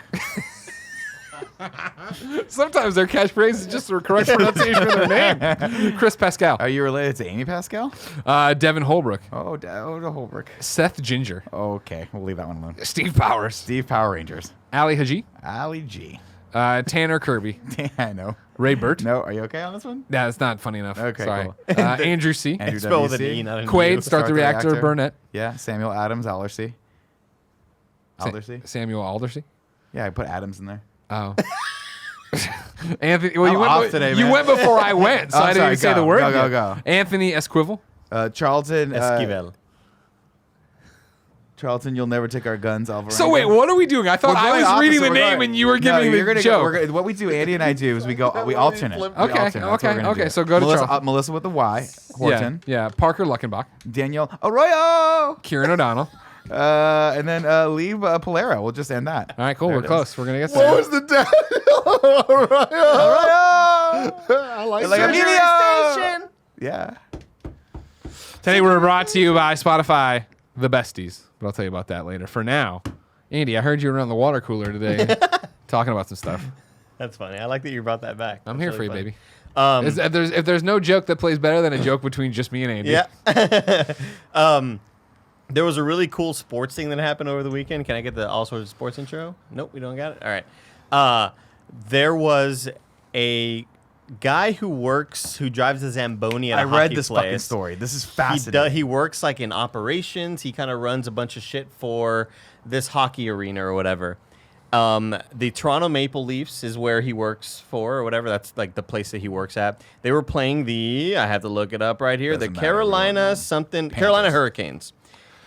Sometimes their catchphrase is just the correct pronunciation of their name. Chris Pascal. Are you related to Amy Pascal? Devin Holbrook. Oh, Holbrook. Seth Ginger. Okay, we'll leave that one alone. Steve Powers. Steve Power Rangers. Ali Haji. Ali G. Tanner Kirby. I know. Ray Burt. No, are you okay on this one? Yeah, it's not funny enough. Okay, Sorry. cool. Andrew C. Andrew Spell with an WC. E, not an Quaid, U. Start the Reactor, Burnett. Yeah, Samuel Adams, Aldersey. Aldersey? Samuel Aldersey. Yeah, I put Adams in there. Oh. Anthony, well, I'm you went, off today, you man. went before I went, so Oh, I didn't sorry, even say go, the word. go, yet. go. Anthony Esquivel. Charlton. Esquivel. Charlton, you'll never take our guns, Alvarenga. So wait, what are we doing? I thought I was reading the name and you were giving the joke. What we do, Andy and I do, is we alternate. We Okay, alternate. That's what we're gonna okay. do. So go to Melissa, Charlton. Melissa with the Y. Horton. Yeah. Parker Luckenbach. Danielle Arroyo. Kieran O'Donnell. And then leave Polera. We'll just end that. All right, cool. There We're it close. We're gonna get What there. was the Arroyo. I like Like that. Emilio. Yeah. Today we're brought to you by Spotify, the Besties. But I'll tell you about that later. For now, Andy, I heard you around the water cooler today talking about some stuff. That's funny. I like that you brought that back. I'm That's here really for you, funny. baby. If there's no joke that plays better than a joke between just me and Andy. Yeah. There was a really cool sports thing that happened over the weekend. Can I get the all sorts of sports intro? Nope, we don't got it. All right. There was a guy who drives a Zamboni at a I read hockey this place. fucking story. This is fascinating. He works like in operations. He kind of runs a bunch of shit for this hockey arena or whatever. The Toronto Maple Leafs is where he works for or whatever. That's like the place that he works at. They were playing I have to look it up right here, Doesn't the matter, Carolina Carolina Hurricanes.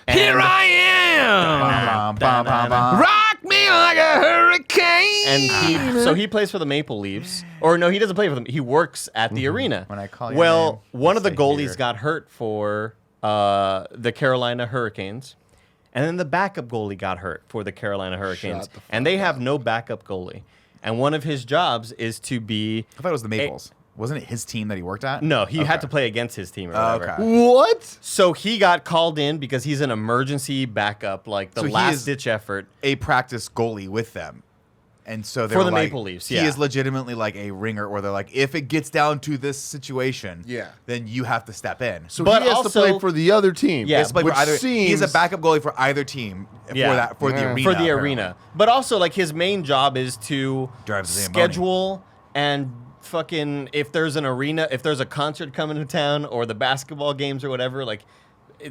Here I am. Bum, bum, bum. Rock me like a hurricane. And he plays for the Maple Leafs. Or no, he doesn't play for them. He works at the arena. When I call your name, one of the say goalies here. got hurt for the Carolina Hurricanes. And then the backup goalie got hurt for the Carolina Hurricanes. And they have no backup goalie. And one of his jobs is to be... I thought it was the Maples. Wasn't it his team that he worked at? No, he had to play against his team or whatever. Okay. What? So he got called in because he's an emergency backup, like the So he is- last-ditch effort. A practice goalie with them. And so they For were the like, Maple Leafs, he yeah. is legitimately like a ringer, or they're like, if it gets down to this situation, Yeah. then you have to step in. So But he has also- to play for the other team. Yeah, He has to play for which either, seems he's a backup goalie for either team for Yeah. the arena. For the apparently. arena. But also, like, his main job is to Drive the Zamboni. schedule and fucking, if there's an arena, if there's a concert coming to town or the basketball games or whatever, like,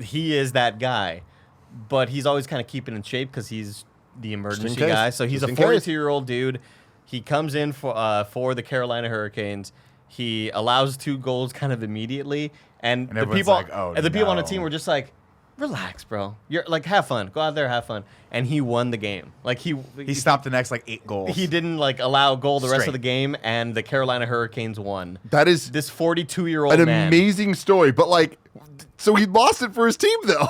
he is that guy. But he's always kind of keeping in shape because he's the emergency case. guy. So he's Just a in case. 42-year-old dude. He comes in for the Carolina Hurricanes. He allows 2 goals kind of immediately. And the everyone's people, like, "Oh, and the people on the no." team were just like, relax, bro. You're like, have fun. Go out there, have fun. And he won the game. Like He stopped the next like 8 goals. He didn't like allow a goal the rest Straight. of the game, and the Carolina Hurricanes won. That is This 42-year-old an man. amazing story. But like, so he lost it for his team though.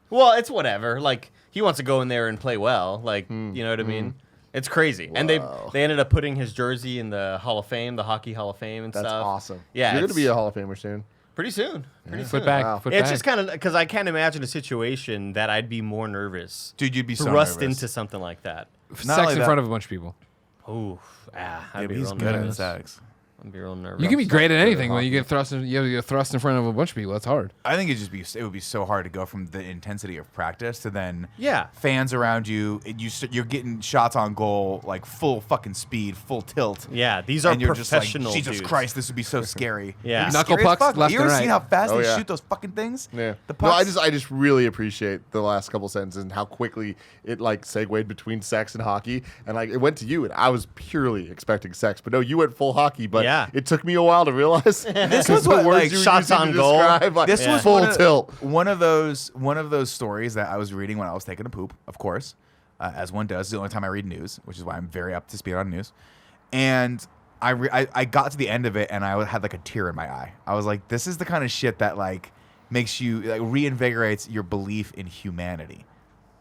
Well, it's whatever. Like, he wants to go in there and play well. Like, you know what I mean? It's crazy. And they ended up putting his jersey in the Hall of Fame, the Hockey Hall of Fame and That's stuff. awesome. Yeah, You're gonna it's be a Hall of Famer soon. pretty soon. Pretty soon. Foot back. Wow. Foot It's back. just kind of because I can't imagine a situation that I'd be more nervous Dude, you'd be to so rust nervous. into something like that. Not sex only in that- front of a bunch of people. Ooh, Yeah, I'd but be he's real good at nervous. sex. I'd be real nervous. You can be great at anything when hockey. you get thrust. You get thrust in front of a bunch of people. That's hard. I think it would be so hard to go from the intensity of practice to then Yeah. fans around you. You're getting shots on goal like full fucking speed, full tilt. Yeah, these are and you're just like, professional Jesus dudes. Christ, this would be so scary. Yeah. It'd be Knuckle scary as pucks fuck. left You ever and seen right. how fast Oh, they yeah. shoot those fucking things? Yeah. The No, pucks. I just really appreciate the last couple sentences and how quickly it like segued between sex and hockey, and like it went to you, and I was purely expecting sex, but no, you went full hockey. But Yeah. it took me a while to realize This 'cause was what, like, you were shots using on to goal. describe, like, This was full one of, tilt. One of those stories that I was reading when I was taking a poop, of course, as one does. It's the only time I read news, which is why I'm very up to speed on news. And I got to the end of it, and I had like a tear in my eye. I was like, this is the kind of shit that like makes you like reinvigorates your belief in humanity.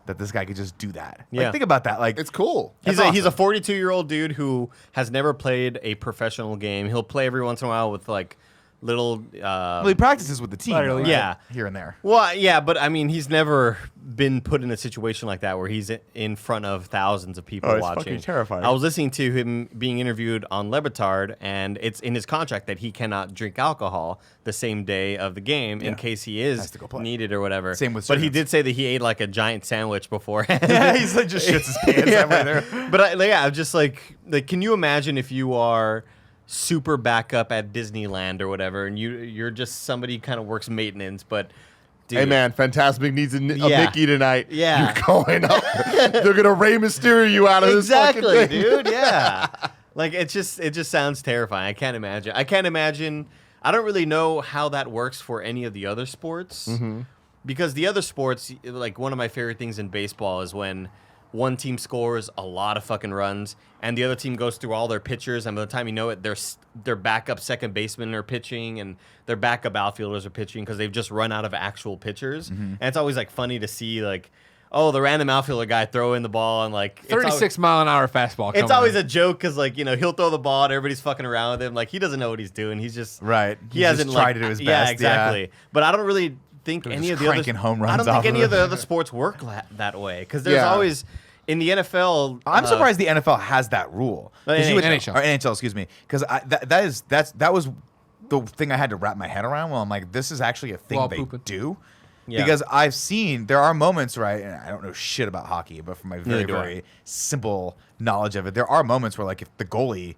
That this guy could just do that. Yeah. Like, think about that. Like It's cool. He's That's a awesome. 42-year-old dude who has never played a professional game. He'll play every once in a while with like little. well, he practices with the team, Literally, right? yeah. Here and there. Well, yeah, but I mean, he's never been put in a situation like that where he's in front of thousands of people Oh, it's watching. fucking terrifying. I was listening to him being interviewed on Levitard, and it's in his contract that he cannot drink alcohol the same day of the game in Yeah. case he Has is to go play. needed or whatever. Same with But he Sergents. did say that he ate like a giant sandwich beforehand. Yeah, he's like just shits his pants right there. But I'm just like, can you imagine if you are super backup at Disneyland or whatever, and you're just somebody who kind of works maintenance, but dude, Hey man, Fantasmic needs a Yeah. Mickey tonight. Yeah. You're going up. They're gonna Rey Mysterio you out of exactly, this fucking thing. dude. Yeah, like it just sounds terrifying. I can't imagine. I don't really know how that works for any of the other sports, because the other sports, like one of my favorite things in baseball is when one team scores a lot of fucking runs, and the other team goes through all their pitchers, and by the time you know it, their backup second basemen are pitching, and their backup outfielders are pitching because they've just run out of actual pitchers. And it's always like funny to see like, oh, the random outfielder guy throw in the ball, and like 36-mile-an-hour fastball. It's coming always in. a joke because, like, you know, he'll throw the ball and everybody's fucking around with him. Like, he doesn't know what he's doing. He's just Right. He He's hasn't just tried like, to do his yeah, best, yeah. exactly. But I don't really think They're any just of the other cranking home I runs don't off think any of of the it. other sports work that way because there's Yeah. always in the NFL. I'm surprised the NFL has that rule. 'Cause you would- NHL. or NHL, excuse me, because that was the thing I had to wrap my head around. Well, I'm like, this is actually a thing While they pooping. do. Yeah. Because I've seen there are moments, right? And I don't know shit about hockey, but from my very do I. very simple knowledge of it, there are moments where like if the goalie,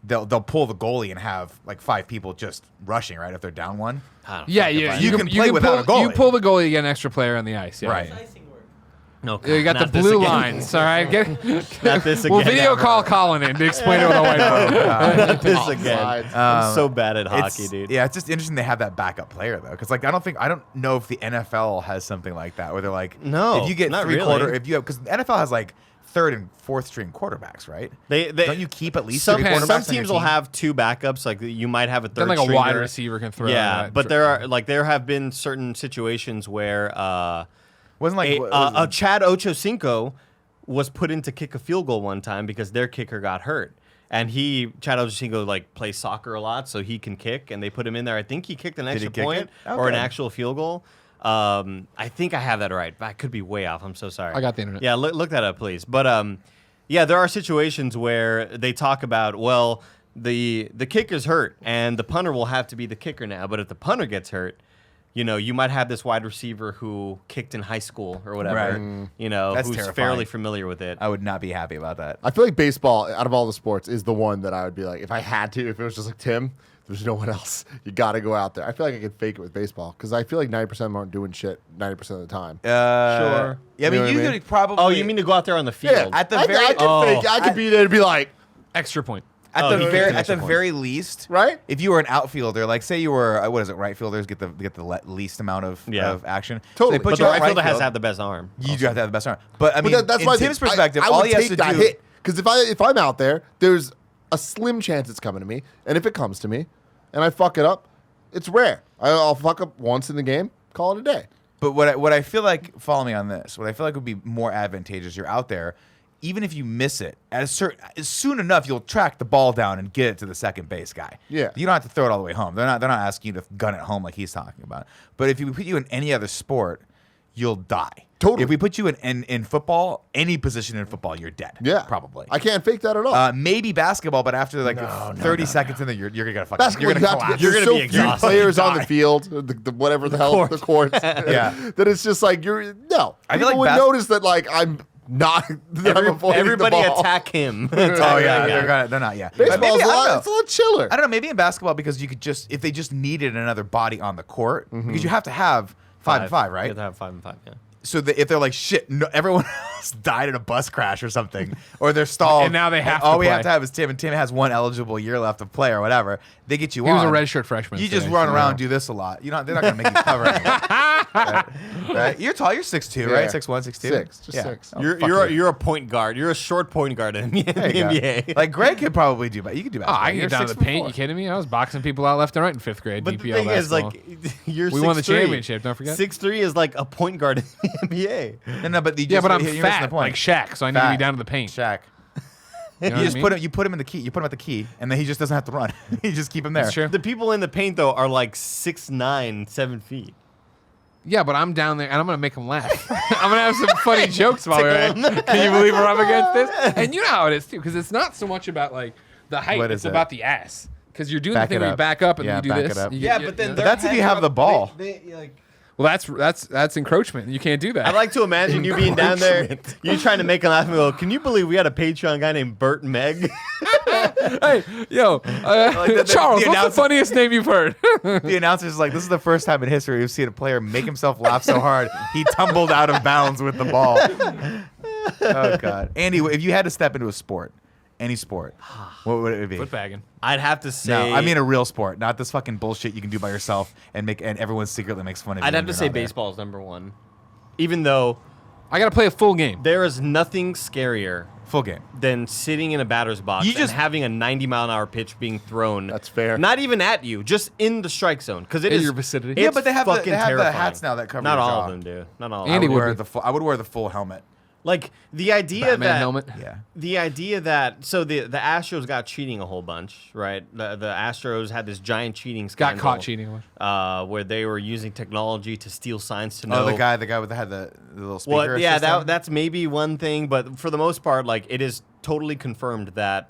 they'll pull the goalie and have like 5 people just rushing, right? If they're down one, I don't Yeah, fucking you, find you it. can play without pull, a You goalie. pull the goalie, you get an extra player on the ice. Yeah. Right. How's icing work? No, You got the not this blue again. lines, all right? Not this We'll again. video call Colin in to explain it with a whiteboard. Not this again. Offside. I'm so bad at It's- hockey, dude. Yeah, it's just interesting they have that backup player though, because like I don't know if the NFL has something like that where they're like, No, if you get not 3 really. quarter, if you have because the NFL has like 3rd and 4th string quarterbacks, right? They Don't you keep at least some 3 quarterbacks some on your teams will team? have 2 backups. Like you might have a Then third. like a wide stringer. receiver can throw. Yeah, that. but there have been certain situations where wasn't like a Chad Ochocinco was put in to kick a field goal one time because their kicker got hurt. And Chad Ochocinco like plays soccer a lot, so he can kick, and they put him in there. I think he kicked an he extra kick point it? or an Okay. actual field goal. I think I have that right, but I could be way off. I'm so sorry. I got the internet. Yeah, look that up, please. But yeah, there are situations where they talk about, well, the kicker's hurt, and the punter will have to be the kicker now. But if the punter gets hurt, you know, you might have this wide receiver who kicked in high school or whatever, Right. you know, That's who's terrifying. fairly familiar with it. I would not be happy about that. I feel like baseball, out of all the sports, is the one that I would be like, if I had to, if it was just like Tim, there's no one else. You got to go out there. I feel like I could fake it with baseball because I feel like 90% of them aren't doing shit 90% of the time. Sure. Yeah, I You mean, know what I you mean? could probably. Oh, you mean to go out there on the field? at the I, very I could fake it. I could be there and be like, extra point. at Oh, the you very can at the extra point. very least, right? If you were an outfielder, like say you were what is it, right fielders get the least amount of action. Totally. So they put But you the at right fielder has field. to have the best arm. You do have to have the best arm. But I mean, That's in why Tim's perspective, I all would he has take to that do. hit because if I'm out there, there's a slim chance it's coming to me, and if it comes to me, and I fuck it up, it's rare. I'll fuck up once in the game, call it a day. But what I feel like, follow me on this. What I feel like would be more advantageous, you're out there, even if you miss it, soon enough you'll track the ball down and get it to the second base guy. Yeah. You don't have to throw it all the way home. They're not asking you to gun it home like he's talking about. But if you put you in any other sport, you'll die. Totally. If we put you in football, any position in football, you're dead. Yeah. Probably. I can't fake that at all. Maybe basketball, but after 30 seconds in there, you're gonna fucking Basketball, you're gonna collapse. You're there's gonna so be few exhausted. players on Die. the field, the whatever the hell, the court. Yeah. That it's just like, you're, no. I feel People like would notice that, like, I'm not, I'm avoiding Everybody the ball. attack him. Oh yeah, they're not. Yeah. But Baseball's maybe, I don't know. it's a little chiller. I don't know. Maybe in basketball because you could just if they just needed another body on the court because you have to have 5 and 5, You right? have to have 5 and 5. Yeah. So if they're like shit, no, everyone else died in a bus crash or something, or they're stalled, And now they have all to we have play. to have is Tim, and Tim has 1 eligible year left of play or whatever. They get you He on. was a redshirt freshman. You just today, run so- around and do this a lot. They're not going to make you cover anything. Right? You're tall. You're 6'2", right? Yeah. 6'1", 6'2". 6, just 6. Oh, You're a point guard. You're a short point guard in the There you go. NBA. Like Greg could probably do, but you could do Oh, basketball. I can You're get down to the paint. 6'4". You kidding me? I was boxing people out left and right in 5th grade. But DPL the thing is, basketball. like, you're We won the 6'3". championship, don't forget. 6'3" is like a point guard in the NBA. No, but you Yeah, just, but I'm you're missing the fat, point. like Shaq, so I need to be Fat. down to the paint. Shaq. You know You what just I put mean? him. You put him in the key. You put him at the key, and then he just doesn't have to run. You just keep him there. That's true. The people in the paint, though, are like 6'9", 7 feet. Yeah, but I'm down there, and I'm going to make them laugh. I'm going to have some funny jokes while we're at it. Can you believe we're up against this? And you know how it is, too, because it's not so much about, like, the height. What It's is it? about the ass. Because you're doing Back the thing it where you up. back up and Yeah, you do back this. it up. You Yeah, get- but then But that's if you have the ball. Well, that's encroachment. You can't do that. I like to imagine you being down there, you trying to make a laugh and go, can you believe we had a Patreon guy named Bert and Meg? Hey, yo, the Charles, what's the announcer- funniest name you've heard? The announcer's like, this is the first time in history we've seen a player make himself laugh so hard he tumbled out of bounds with the ball. Oh God, Andy, if you had to step into a sport, any sport, what would it be? Footbagging. I'd have to say. No, I mean a real sport, not this fucking bullshit you can do by yourself and everyone secretly makes fun of you. I'd when have to you're say not there. baseball is number 1. Even though I got to play a full game. there is nothing scarier Full game. than sitting in a batter's box You and just- having a 90-mile-an-hour pitch being thrown. That's fair. Not even at you, just in the strike zone, because it In is your vicinity. Yeah, it's but they have the- fucking they have the terrifying. hats now that cover Not your all jaw. of them do. Not all. Andy of them. would I would wear the full helmet. Like the idea Batman that helmet. Yeah. the idea that so the Astros got cheating a whole bunch, right? The Astros had this giant cheating Got scandal. caught cheating. Where they were using technology to steal signs to know. Oh, the guy with had the little speaker. Well, yeah, system? that's maybe one thing, but for the most part, like it is totally confirmed that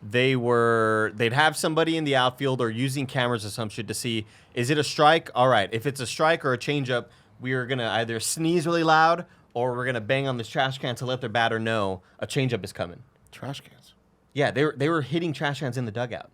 they'd have somebody in the outfield or using cameras or some shit to see, is it a strike? All right, if it's a strike or a changeup, we are gonna either sneeze really loud or we're gonna bang on this trash can to let their batter know a changeup is coming. Trash cans. Yeah, they were hitting trash cans in the dugout.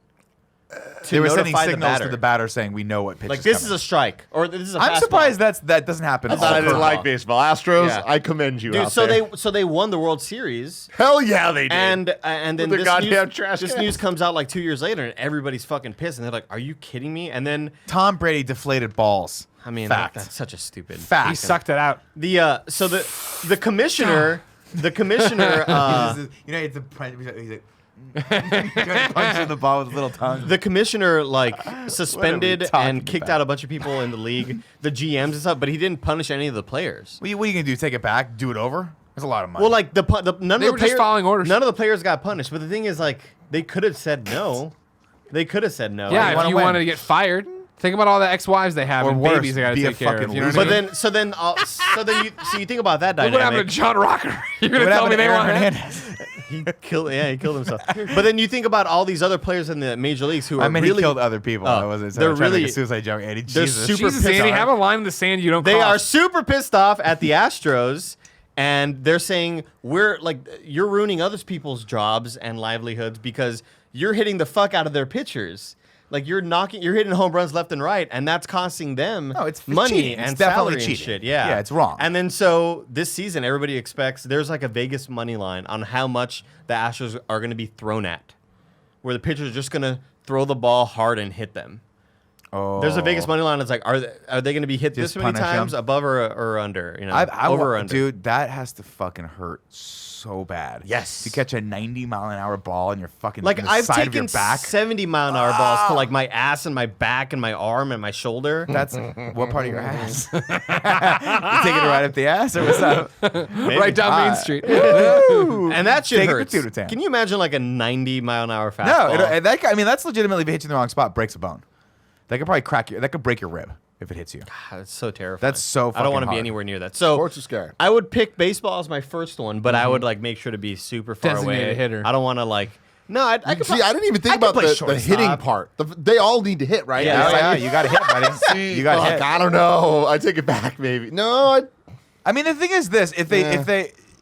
They were sending notify the signals to batter. the batter saying we know what pitch Like is this coming. is a strike or this is a I'm fastball. surprised that doesn't happen. I thought I didn't curveball. like baseball. Astros, Yeah. I commend you Dude, out so there. they won the World Series. Hell yeah, they did. And then With the this, goddamn news, trash this cans. news comes out like 2 years later, and everybody's fucking pissed, and they're like, "Are you kidding me?" And then, Tom Brady deflated balls. I mean, Fact. that's such a stupid Fact. He sucked it out. The so the commissioner, the commissioner, You know, it's a he's like, trying to punch in the ball with his little tongue. the commissioner like suspended talking and kicked about? out a bunch of people in the league, the GMs and stuff, but he didn't punish any of the players. What are you gonna do? Take it back? Do it over? That's a lot of money. Well, like none They of were the just following orders. None of the players got punished, but the thing is, like, they could have said no. They could have said no. Yeah, if wanna you win. wanted to get fired, think about all the ex-wives they have Or and worse, babies they got to be a take care of. fucking You know what loser. I But mean? then you think about that Look dynamic. what happened to John Rocker? You're gonna what tell happened me to they Aaron want him? Hernandez? He killed himself. But then you think about all these other players in the major leagues who are I mean, really he killed other people. Oh, I wasn't they're trying to make really- a suicide joke, Andy. they're Jesus. super Jesus, pissed Andy, off. have a line in the sand you don't They are cross. super pissed off at the Astros, and they're saying we're like you're ruining other people's jobs and livelihoods because you're hitting the fuck out of their pitchers. Like you're hitting home runs left and right, and that's costing them No, it's money cheating. and It's definitely salary and cheating. shit. Yeah, Yeah, it's wrong. And then so this season, everybody expects there's like a Vegas money line on how much the Astros are going to be thrown at, where the pitchers are just going to throw the ball hard and hit them. Oh. There's a Vegas money line. It's like, are they going to be hit Just this many punish times, them? above or under? You know, I over or under. Dude, that has to fucking hurt so bad. Yes. To catch a 90-mile-an-hour ball in your fucking Like in the I've side of taken your back. 70-mile-an-hour balls to like my ass and my back and my arm and my shoulder. That's what part of your ass? You taking it right up the ass, or what's up? right down Main Street. And that shit Take it to hurts. Tutor Town. Can you imagine like a 90-mile-an-hour No, fastball? that's literally if it hits you in the wrong spot, breaks a bone. That could probably break your rib. if it hits you. God, it's so terrifying. That's so I don't want fucking to be hard. anywhere near that. So Sports are scary. I would pick baseball as my first one, but I would like make sure to be super far Designated away. hitter. I don't want to like. No, I could. See, I didn't even think I could about play the hitting shortstop. part. They all need to hit, right? Yeah, It's like- you got to hit, buddy. You got to Fuck, hit. I don't know. I take it back, maybe. No, I mean, the thing is this: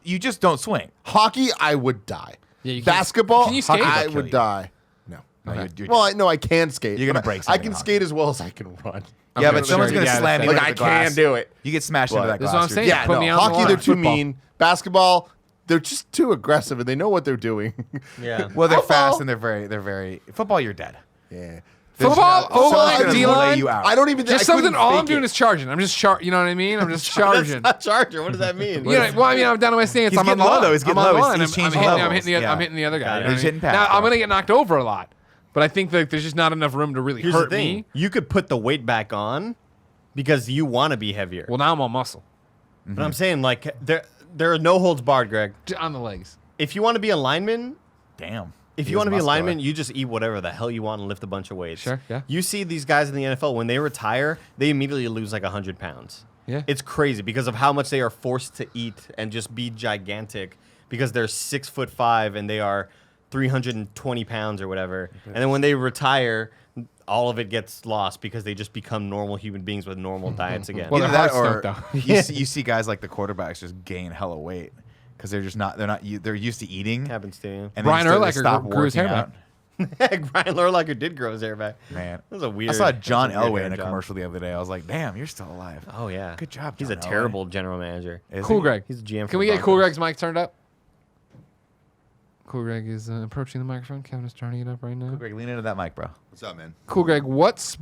you just don't swing. hockey, I would die. Yeah, you can't- Basketball, Can you skate? I Kill would you. die. No. No, Okay. you're Well, I can skate. You're gonna but break I something can in skate as well as I can run. yeah, Okay, but someone's sure, gonna yeah, slam you that's into Like, the I glass. can do it. You get smashed into that That's glass. what I'm saying. Yeah, Put no, me on the hockey, line. they're too Football. mean. Basketball, they're just too aggressive, and they know what they're doing. Yeah. Well, they're Football. fast and they're very. Football, you're dead. Yeah. Football, Someone's O-line, gonna D-line. lay you out. I don't even. Just I couldn't something. All I'm fake doing it. is charging. I'm just you know what I mean? I'm just charging. That's not Charger. What does that mean? You know, well, I mean, I'm down to my stance. He's I'm on getting the low, line. though. He's getting I'm on low. the line. He's changing I'm levels. hitting the other guy. Got it. You know what He's I hitting mean? past, Now, I'm bro. going to get knocked over a lot. But I think that there's just not enough room to really Here's hurt the thing. me. You could put the weight back on because you want to be heavier. Well, now I'm on muscle. But I'm saying like there are no holds barred, Greg. On the legs. If you want to be a lineman, Damn. if you want to be a lineman, you just eat whatever the hell you want and lift a bunch of weights. Sure, yeah. You see these guys in the NFL, when they retire, they immediately lose like 100 pounds. Yeah. It's crazy because of how much they are forced to eat and just be gigantic because they're 6'5" and they are 320 pounds or whatever. And then when they retire, all of it gets lost because they just become normal human beings with normal diets again. Well, Either their that hearts or don't, you see guys like the quarterbacks just gain hella weight because they're used to eating. happens to you. And Brian they just stop Urlacher grew his hair working back. out. Brian Urlacher did grow his hair back. Man, That was a weird. I saw John that's a weird Elway in a hair job. commercial the other day. I was like, "Damn, you're still alive." Oh yeah, Good job, He's John a Elway. terrible general manager. Is Cool he? Greg. He's a GM. Can we get Cool Greg's mic turned up? Cool Greg is approaching the microphone. Kevin is turning it up right now. Cool Greg, lean into that mic, bro. What's up, man? Cool Greg, what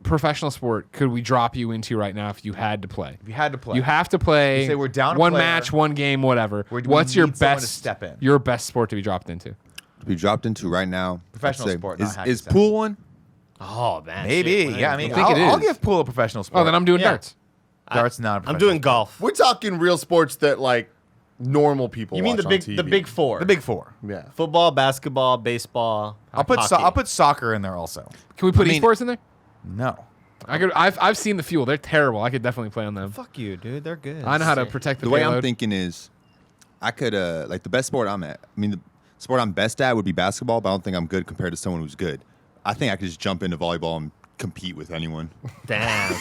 professional sport, could we drop you into right now if you had to play? If you had to play, You have to play. You say we're down a one player. match, one game, whatever. We What's your need someone to best step in. Your best sport to be dropped into? To be dropped into right now. Professional I'd say, sport, not Is, hacky is sack. pool one? Oh man, maybe. shit. Yeah, I mean, I think it I'll is. give pool a professional sport. Oh, then I'm doing Yeah. darts. Darts not. A I'm professional doing sport. golf. We're talking real sports that like normal people. You mean watch the on big TV. the big four? The big four. Yeah. football, basketball, baseball. I'll put hockey. soccer in there also. Can we put I mean- esports in there? No. I've seen the Fuel. They're terrible. I could definitely play on them. Fuck you, dude. They're good. I know how to protect the The way payload. I'm thinking is, I could like the best sport I'm at. I mean, the sport I'm best at would be basketball, but I don't think I'm good compared to someone who's good. I think I could just jump into volleyball and compete with anyone. Damn.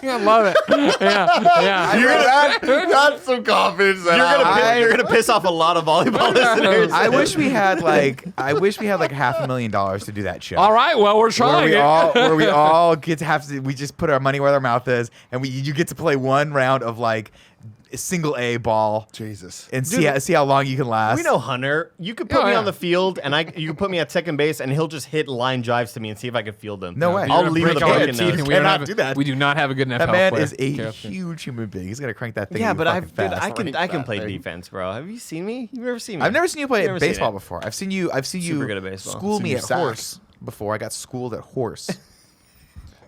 I love it. Yeah. You're that's some confidence. That You're gonna piss off a lot of volleyball listeners. I wish we had like $500,000 to do that show. All right. Well, we're Where trying we it. all we all get to we just put our money where our mouth is, and you get to play one round of like a single A ball Jesus. and see how long you can last. We know Hunter. You could put Oh, me yeah. on the field, and you could put me at second base, and he'll just hit line drives to me and see if I can field them. No way. You're I'll gonna leave break with a all your broken teeth, nose. and we don't Cannot have- do that. We do not have a good NFL That man player. is a Okay. huge human being. He's gonna crank that thing. Yeah, really but fucking dude, fast. I can that play thing. defense, bro. Have you seen me? You've never seen me. I've never seen you play Never seen baseball it. before. I've seen you Super good at baseball. school Seen me you at sack. horse before. I got schooled at horse.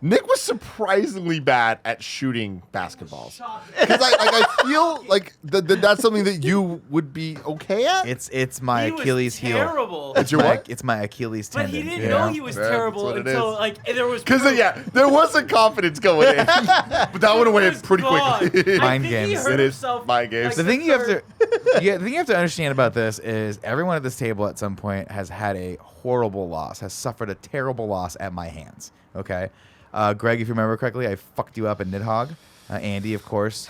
Nick was surprisingly bad at shooting basketballs. Because I feel like that's something that you would be okay at. It's my He was Achilles heel. terrible. It's your what? It's my Achilles But tendon. he didn't Yeah. know he was Yeah, terrible that's what it until is. like there was. Because proof. there was a confidence going in, but that went away It was pretty gone. quickly. I Mind think he games. hurt It is himself, mind games. like, The thing you have third- to, the thing you have to understand about this is everyone at this table at some point has had a horrible loss, has suffered a terrible loss at my hands. Okay, Greg, if you remember correctly, I fucked you up at Nidhogg. Andy, of course,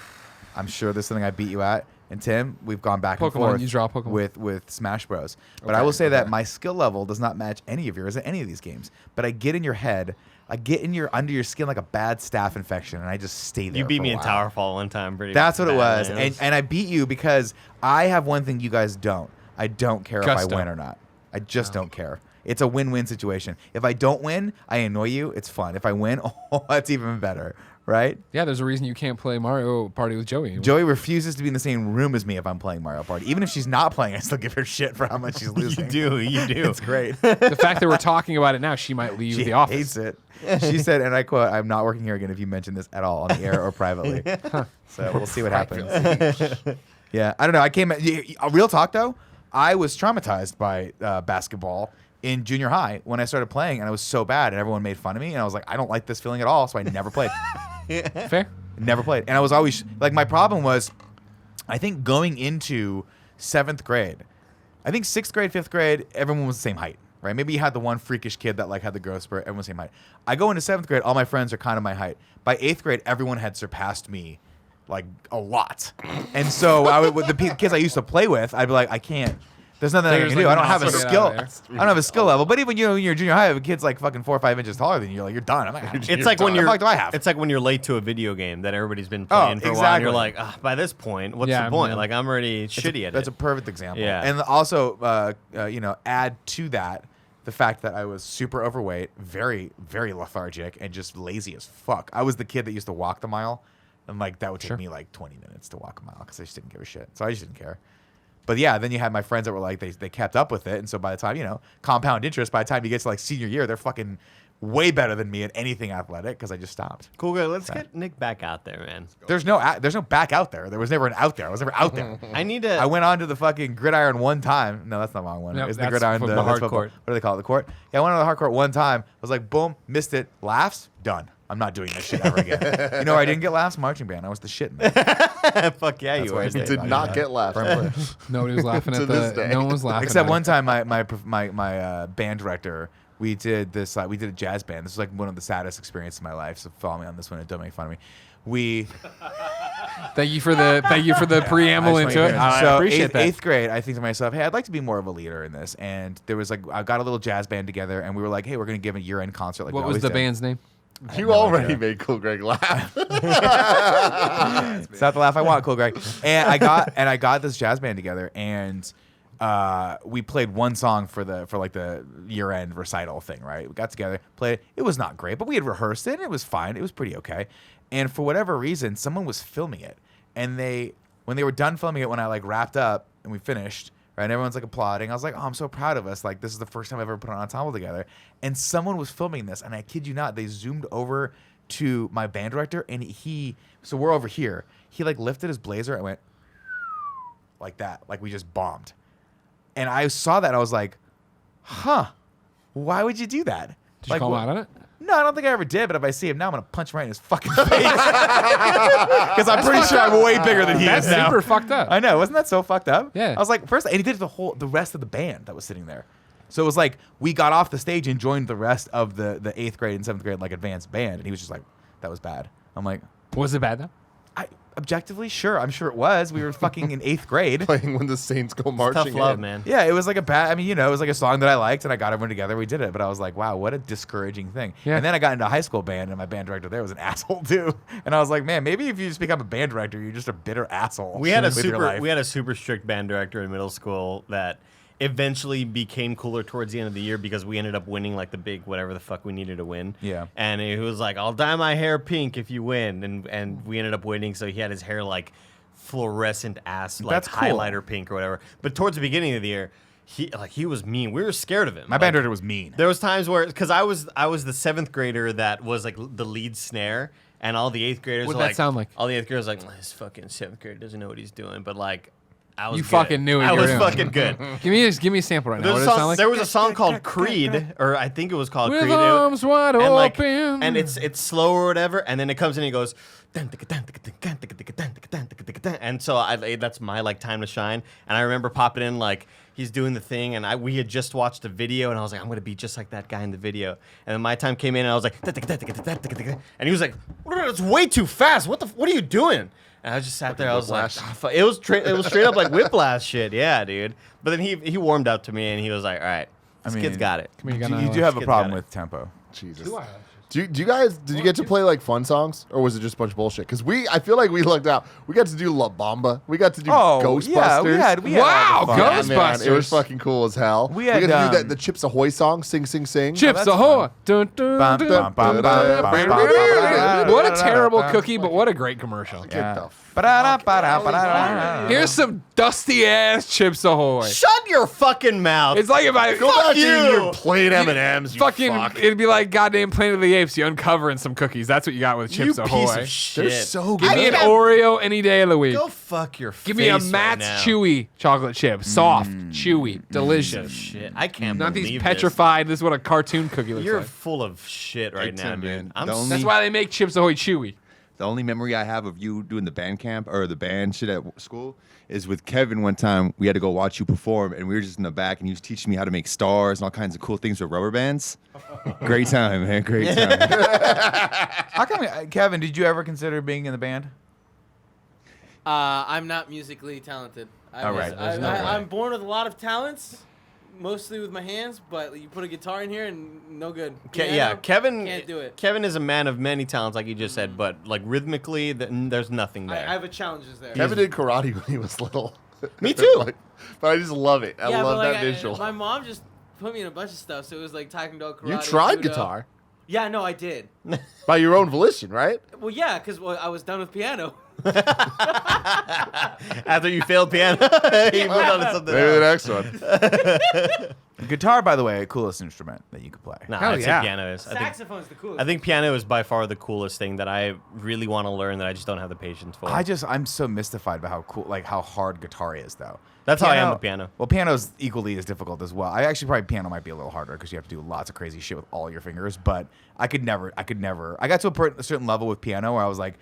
I'm sure there's something I beat you at. And Tim, we've gone back and Pokemon, forth you draw Pokemon. with Smash Bros. But I will say that my skill level does not match any of yours at any of these games. But I get in your head, I get under your skin like a bad staph infection, and I just stay there. You beat for a me in while. Tower Fall one time, pretty. That's what it was. bad, man. And I beat you because I have one thing you guys don't. I don't care if Gusto. I win or not. I just don't care. It's a win-win situation. If I don't win, I annoy you. It's fun. If I win, oh, that's even better, right? Yeah, there's a reason you can't play Mario Party with Joey. Joey refuses to be in the same room as me if I'm playing Mario Party. Even if she's not playing, I still give her shit for how much she's losing. you do. It's great. The fact that we're talking about it now, she might leave She the office. hates it. She said, and I quote, "I'm not working here again if you mention this at all on the air or privately." So we'll see what happens. Yeah, I don't know. I came. Real talk though, I was traumatized by basketball in junior high when I started playing, and I was so bad, and everyone made fun of me, and I was like, I don't like this feeling at all, so I never played. Fair. Never played. And I was always like, my problem was, I think going into 7th grade, I think 6th grade, 5th grade, everyone was the same height, right? Maybe you had the one freakish kid that like had the growth spurt, everyone was the same height. I go into 7th grade, all my friends are kind of my height. By 8th grade, everyone had surpassed me like a lot. And so I would, with the kids I used to play with, I'd be like, I can't. There's nothing I can do. I don't have a skill. I don't have a skill level. But even when you're junior high, if a kid's like fucking 4 or 5 inches taller than you, like you're done. I'm like, It's like when what the fuck do I have? It's like when you're late to a video game that everybody's been playing for a while. And you're like, by this point, what's the point? Like I'm already shitty at it. That's a perfect example. Yeah. And also, add to that the fact that I was super overweight, very, very lethargic, and just lazy as fuck. I was the kid that used to walk the mile, and like that would take me like 20 minutes to walk a mile because I just didn't give a shit. So I just didn't care. But yeah, then you had my friends that were like, they kept up with it. And so by the time, compound interest, by the time you get to like senior year, they're fucking way better than me at anything athletic because I just stopped. Cool, good. Let's get Nick back out there, man. There's no back out there. There was never an out there. I was never out there. I went on to the fucking gridiron one time. No, that's not the wrong one. Nope, Isn't the that's gridiron football. the Hard football? court. What do they call it? The court? Yeah, I went on the hard court one time. I was like, boom, missed it. Laughs, done. I'm not doing this shit ever again. You know where I didn't get laughs? Marching band. I was the shit in that. Fuck yeah, That's you why I were. stayed Did by not that. get laughed. Nobody was laughing To at this the. day. No one was laughing. Except at one it. time, my band director, we did this. We did a jazz band. This was like one of the saddest experiences of my life. So follow me on this one and don't make fun of me. Thank you for the preamble I just into wanna it. hear I So appreciate that. 8th grade, I think to myself, hey, I'd like to be more of a leader in this. And there was like, I got a little jazz band together, and we were like, hey, we're gonna give a year-end concert. Like What we was always the do. band's name? You already made Cool Greg laugh. It's not the laugh I want, cool, Greg. And I got this jazz band together, and we played one song for the year-end recital thing. Right? We got together, played it. It was not great, but we had rehearsed it, and it was fine. It was pretty okay. And for whatever reason, someone was filming it, and when they were done filming it, when I like wrapped up and we finished. Right, and everyone's like applauding. I was like, "Oh, I'm so proud of us! Like, this is the first time I've ever put an ensemble together." And someone was filming this, and I kid you not, they zoomed over to my band director, and so we're over here. He like lifted his blazer and went like that, like we just bombed. And I saw that, and I was like, "Huh? Why would you do that?" Did you call him out on it? No, I don't think I ever did. But if I see him now, I'm gonna punch him right in his fucking face because I'm pretty sure I'm way bigger than he That's is now. super fucked up. I know, wasn't that so fucked up? Yeah. I was like, first, and he did the rest of the band that was sitting there. So it was like we got off the stage and joined the rest of the 8th grade and 7th grade like advanced band, and he was just like, that was bad. I'm like, Was it bad though? objectively, sure, I'm sure it was. We were fucking in 8th grade. Playing When the Saints Go Marching Tough love, In. man. Yeah, it was like it was like a song that I liked, and I got everyone together. We did it, but I was like, wow, what a discouraging thing. Yeah. And then I got into a high school band, and my band director there was an asshole too. And I was like, man, maybe if you just become a band director, you're just a bitter asshole. We had a with your life. super strict band director in middle school that eventually became cooler towards the end of the year because we ended up winning like the big whatever the fuck we needed to win. Yeah. And he was like, "I'll dye my hair pink if you win," and we ended up winning. So he had his hair like fluorescent ass like That's cool. highlighter pink or whatever. But towards the beginning of the year, he was mean. We were scared of him. My band director was mean. There was times where, because I was the 7th grader that was like the lead snare, and all the 8th graders What'd were that like, sound like? all the 8th graders were like, this fucking 7th grader doesn't know what he's doing, but like, I was You good. fucking knew what I you were was doing. fucking good. Give me a sample right now. There What was, does a it sound song, like? there was a song called Creed, or I think it was called With Creed. arms wide and like, open. and it's slow or whatever, and then it comes in and it goes, and so that's my like time to shine. And I remember popping in like he's doing the thing, and we had just watched the video, and I was like, I'm gonna be just like that guy in the video. And then my time came in, and I was like, and he was like, it's way too fast. What are you doing? And I just sat there. I was like, it was straight up like whiplash shit. Yeah, dude. But then he warmed up to me, and he was like, all right, this kid's got it. Come here, you got You another do one. have a Kid's problem got it. with tempo. Jesus. Did you get to play like fun songs, or was it just a bunch of bullshit? Because I feel like we lucked out. We got to do La Bamba. We got to do Ghostbusters. Yeah, we had Wow, all the fun. Yeah, man, Ghostbusters. it was fucking cool as hell. We got had, to do the Chips Ahoy song, Sing Sing Sing. Chips that's Ahoy. Dun, dun, Bum, dun, bum, bum, dun, bum, dun, bum, dun, bum, dun. bum, What a bum, terrible bum, cookie, but what a great commercial. Get the Here's some dusty ass Chips Ahoy. Shut your fucking mouth. It's like if I Go back to you. your plain M&Ms. You fucking, fuck. it'd be like goddamn Planet of the chips, you uncover in some cookies. That's what you got with Chips you Ahoy. piece of shit. They're so Give good. me an Oreo any day of the week. Go fuck your Give me a face Matt's right now. Chewy chocolate chip. Soft, chewy, Piece of delicious. shit. I can't Not believe these this. petrified. This is what a cartoon cookie looks You're like. full of shit right now, Tim, dude. man. I'm The s- only- That's why they make Chips Ahoy chewy. The only memory I have of you doing the band camp or the band shit at school is with Kevin one time. We had to go watch you perform, and we were just in the back, and you was teaching me how to make stars and all kinds of cool things with rubber bands. Great time, man. Great time. How come, Kevin? Did you ever consider being in the band? I'm not musically talented. All right, there's no way. I'm born with a lot of talents, mostly with my hands. But you put a guitar in here and no good. Piano, Kevin. can't do it. Kevin is a man of many talents, like you just said, but like rhythmically, there's nothing I there. have a challenges there. Kevin did karate when he was little. Me too. Like, but I just love it. I yeah, love but like, that visual. my mom just put me in a bunch of stuff, so it was like Taekwondo, karate. You tried judo. guitar Yeah, no, I did. by your own volition, right? Well, yeah, because I was done with piano. After you failed piano, you moved on to something Maybe the else. next one. Guitar, by the way, coolest instrument that you could play. Nah, Hell I'd say yeah. piano is. Saxophone's the coolest. I think piano is by far the coolest thing that I really want to learn that I just don't have the patience for. I'm so mystified by how cool, like how hard guitar is, though. That's how I am with piano. Well, piano's equally as difficult as well. I actually probably piano might be a little harder because you have to do lots of crazy shit with all your fingers. But I could never. I got to a certain level with piano where I was like,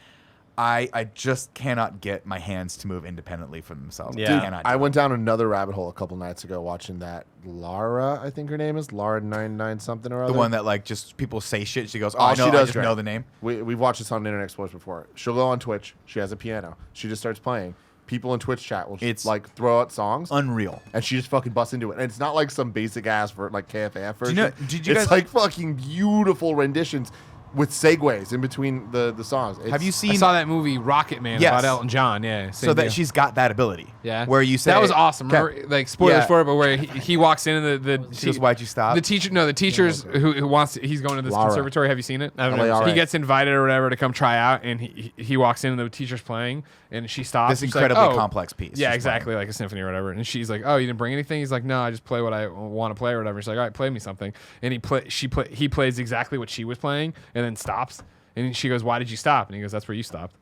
I just cannot get my hands to move independently for themselves. Yeah. Dude, Cannot do I it. went down another rabbit hole a couple nights ago watching that Lara, I think her name is Lara 99 something or other. The one that like just people say shit. She goes, oh, Oh, I she know, I does just great. know the name. We've watched this on Internet Explosion before. She'll go on Twitch. She has a piano. She just starts playing. People in Twitch chat will It's like throw out songs. Unreal. And she just fucking busts into it. And it's not like some basic ass for like KFAF version. did you it's guys- like fucking beautiful renditions with segues in between the songs. Have you I seen? saw that movie Rocket Man Yes. about Elton John. Yeah. so same that deal. she's got that ability. Yeah. Where you say that was awesome. Okay. Remember, like spoilers Yeah. for it, but where he walks in and the She goes, "Why'd you stop?" The teacher, no, the teachers who wants he's going to this Lara. conservatory. Have you seen it? I've never LARA. seen He it. gets invited or whatever to come try out, and he walks in and the teacher's playing, and she stops. This She's incredibly like, oh. complex piece. Yeah, she's exactly, like a symphony or whatever. And she's like, "Oh, you didn't bring anything?" He's like, "No, I just play what I want to play or whatever." She's like, "All right, play me something." And he plays exactly what she was playing, and then stops. And she goes, "Why did you stop?" And he goes, "That's where you stopped."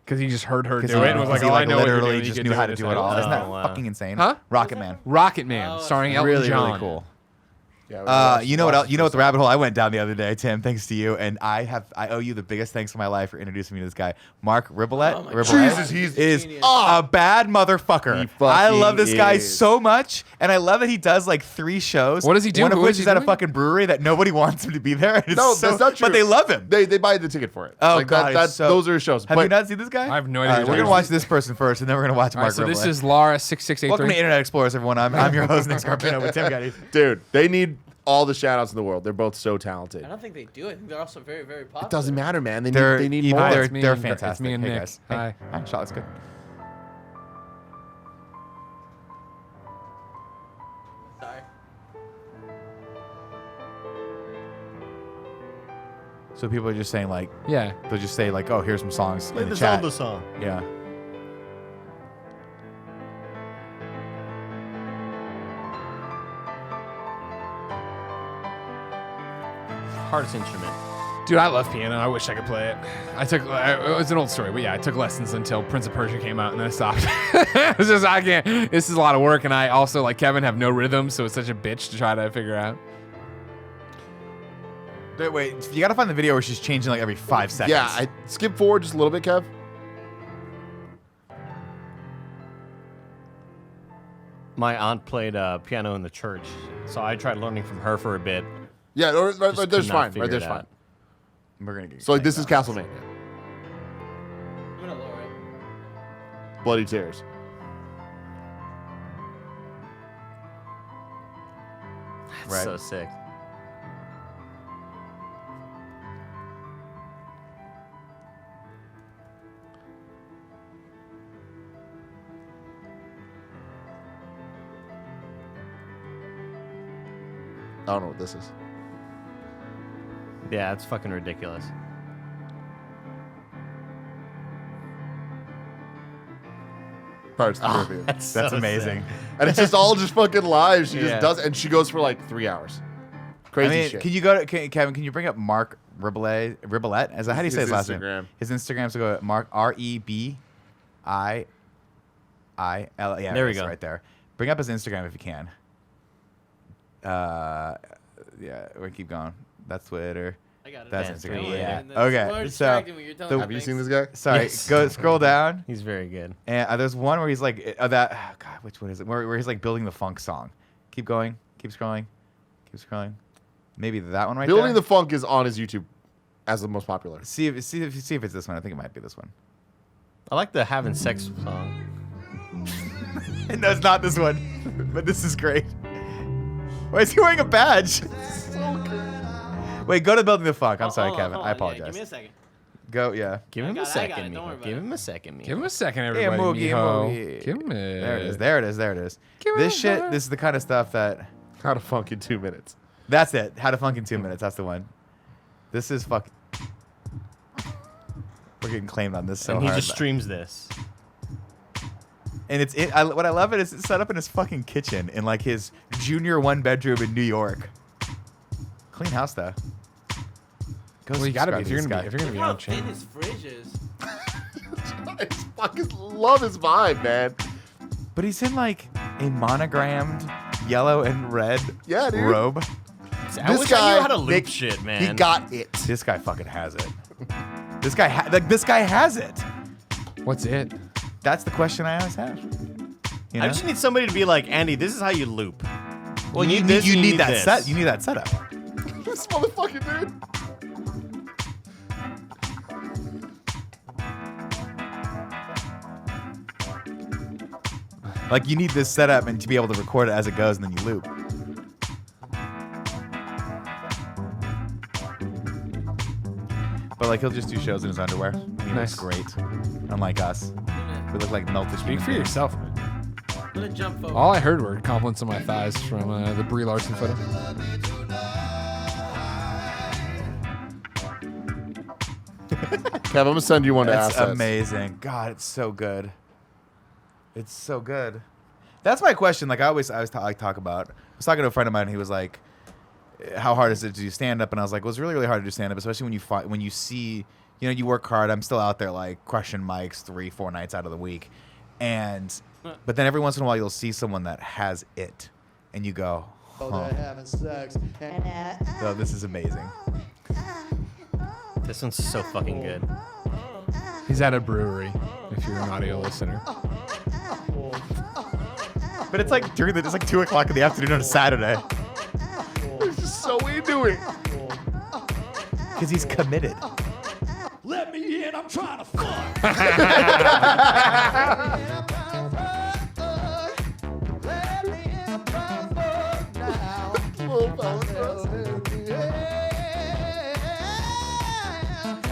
Because he just heard her do playing. it and was like, "Oh, I know what you're literally doing." just You knew could how do to it. do it all. It's Isn't that wow. fucking insane? Huh? Rocket Man. Rocket Man, Oh, starring it's Elton Really, John. really cool. Yeah, You know what? You know what the rabbit hole I went down the other day, Tim. Thanks to you, and I owe you the biggest thanks of my life for introducing me to this guy, Mark Ribbolette. Oh my Ribbolette God. Jesus, he's is genius. a bad motherfucker. He fucking I love this guy is. so much, and I love that he does like 3 shows. What does he do? One of Who which is he is at a doing? fucking brewery that nobody wants him to be there. and it's No, so- that's not true. But they love him. They buy the ticket for it. Oh, like God, that, it's so- those are his shows. Have But you not seen this guy? I have no idea All who right, you're we're gonna talking watch this person first, and then we're gonna watch All right, Mark so this Ribbolette. is Laura 6683. Welcome to Internet Explorers, everyone. I'm your host, Nick Scarpino, with Tim Gettys. dude, they need all the shout outs in the world. They're both so talented. I don't think they do. I think they're also very, very popular. It doesn't matter, man. They They're need even- more. They're, It's me they're and- it's fantastic. me and Hey, Nick. guys. Hi. Hi, shot. That's good. Sorry. So people are just saying like, Yeah. they'll just say like, oh, here's some songs Play in the the chat. Zelda song. Yeah. Hardest instrument. Dude, I love piano. I wish I could play it. It was an old story, but yeah, I took lessons until Prince of Persia came out and then I stopped. It's just, I can't. This is a lot of work, and I also, like Kevin, have no rhythm, so it's such a bitch to try to figure out. Wait, you gotta find the video where she's changing like every 5 seconds. Yeah, I skip forward just a little bit, Kev. My aunt played piano in the church, so I tried learning from her for a bit. Yeah, right Just there's could not fine. figure Right there's it fine. out. We're gonna get So like this is Castlevania. I'm gonna lower it. Bloody Tears. That's Right. so sick. I don't know what this is. Yeah, it's fucking ridiculous. Parts of the review. That's That's so amazing. sick. And it's just all just fucking live. She Yeah. just does, and she goes for like 3 hours. I Crazy mean, shit. can you go to Kevin? Can you bring up Mark Ribbolette. Is that how do you say his last name? His Instagram's go Mark REBIIL. Yeah, there we go. Right there. Bring up his Instagram if you can. Yeah, we're gonna keep going. That's Twitter. I got it. That's Man, Instagram. Yeah. And Okay. more So distracting when you're telling me Have you things. seen this guy? sorry. Yes. Go scroll down. He's very good. And there's one where he's like God, which one is it? Where he's like building the funk song. Keep going. Keep scrolling. Keep scrolling. Maybe that one right there. Building the Funk is on his YouTube as the most popular. See if it's this one. I think it might be this one. I like the having sex song. No, it's not this one. But this is great. Why is he wearing a badge? Wait, go to building the funk. I'm sorry, Hold on, Kevin. hold I on. apologize. Yeah, give me a second. Go, yeah. Give him I a got it, second, don't worry Mijo. about Give it. him a second, Mijo. Give him a second, Yeah, everybody. Moogie, Miho. Moogie. Give him it. There it is. There it is. There it is. Give This it shit. a- This is the kind of stuff that. How to Funk in 2 minutes. That's it. How to funk in 2 minutes. That's the one. This is fuck. We're getting claimed on this so And he hard. just streams this. And what I love it is it's set up in his fucking kitchen in like his junior 1-bedroom in New York. Clean house though. Go Well, you gotta be subscribe if to you're this gonna guy. be on Look how thin channel. his fridge is. I just fucking love his vibe, man. But he's in like a monogrammed yellow and red Yeah, dude. robe. I wish I knew how to loop Nick, shit, man. He got it. This guy fucking has it. This guy has it. What's it? That's the question I always have. You know? I just need somebody to be like, Andy, this is how you loop. well, you need this, you you need need that this. set. You need that setup. This motherfucking dude. Like you need this setup and to be able to record it as it goes, and then you loop. But like he'll just do shows in his underwear. He Nice. looks great. Unlike us, we look like melted. Speak human for beings. yourself, man. I'm gonna jump forward. All I heard were compliments on my thighs from the Brie Larson photo. Kev, I'm gonna send you one to That's assets. amazing. God, it's so good. It's so good. That's my question. Like I talk about. I was talking to a friend of mine. And he was like, "How hard is it to do stand up?" And I was like, "Well, it's really, really hard to do stand up, especially when you see, you know, you work hard. I'm still out there like crushing mics 3-4 nights out of the week, but then every once in a while you'll see someone that has it, and you go, huh. So this is amazing. This one's so fucking good. He's at a brewery, if you're an audio listener. But it's like it's like 2 o'clock in the afternoon on a Saturday He's just so into it. because he's committed. Let me in, I'm trying to fuck.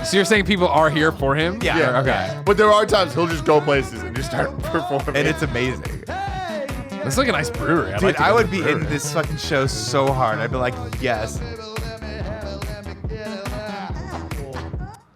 So you're saying people are here for him? Yeah. Okay. But there are times he'll just go places and just start performing. And it's amazing. It's like a nice brewery. I'd Dude, like to I go would to be the in brewery. this fucking show so hard. I'd be like, yes.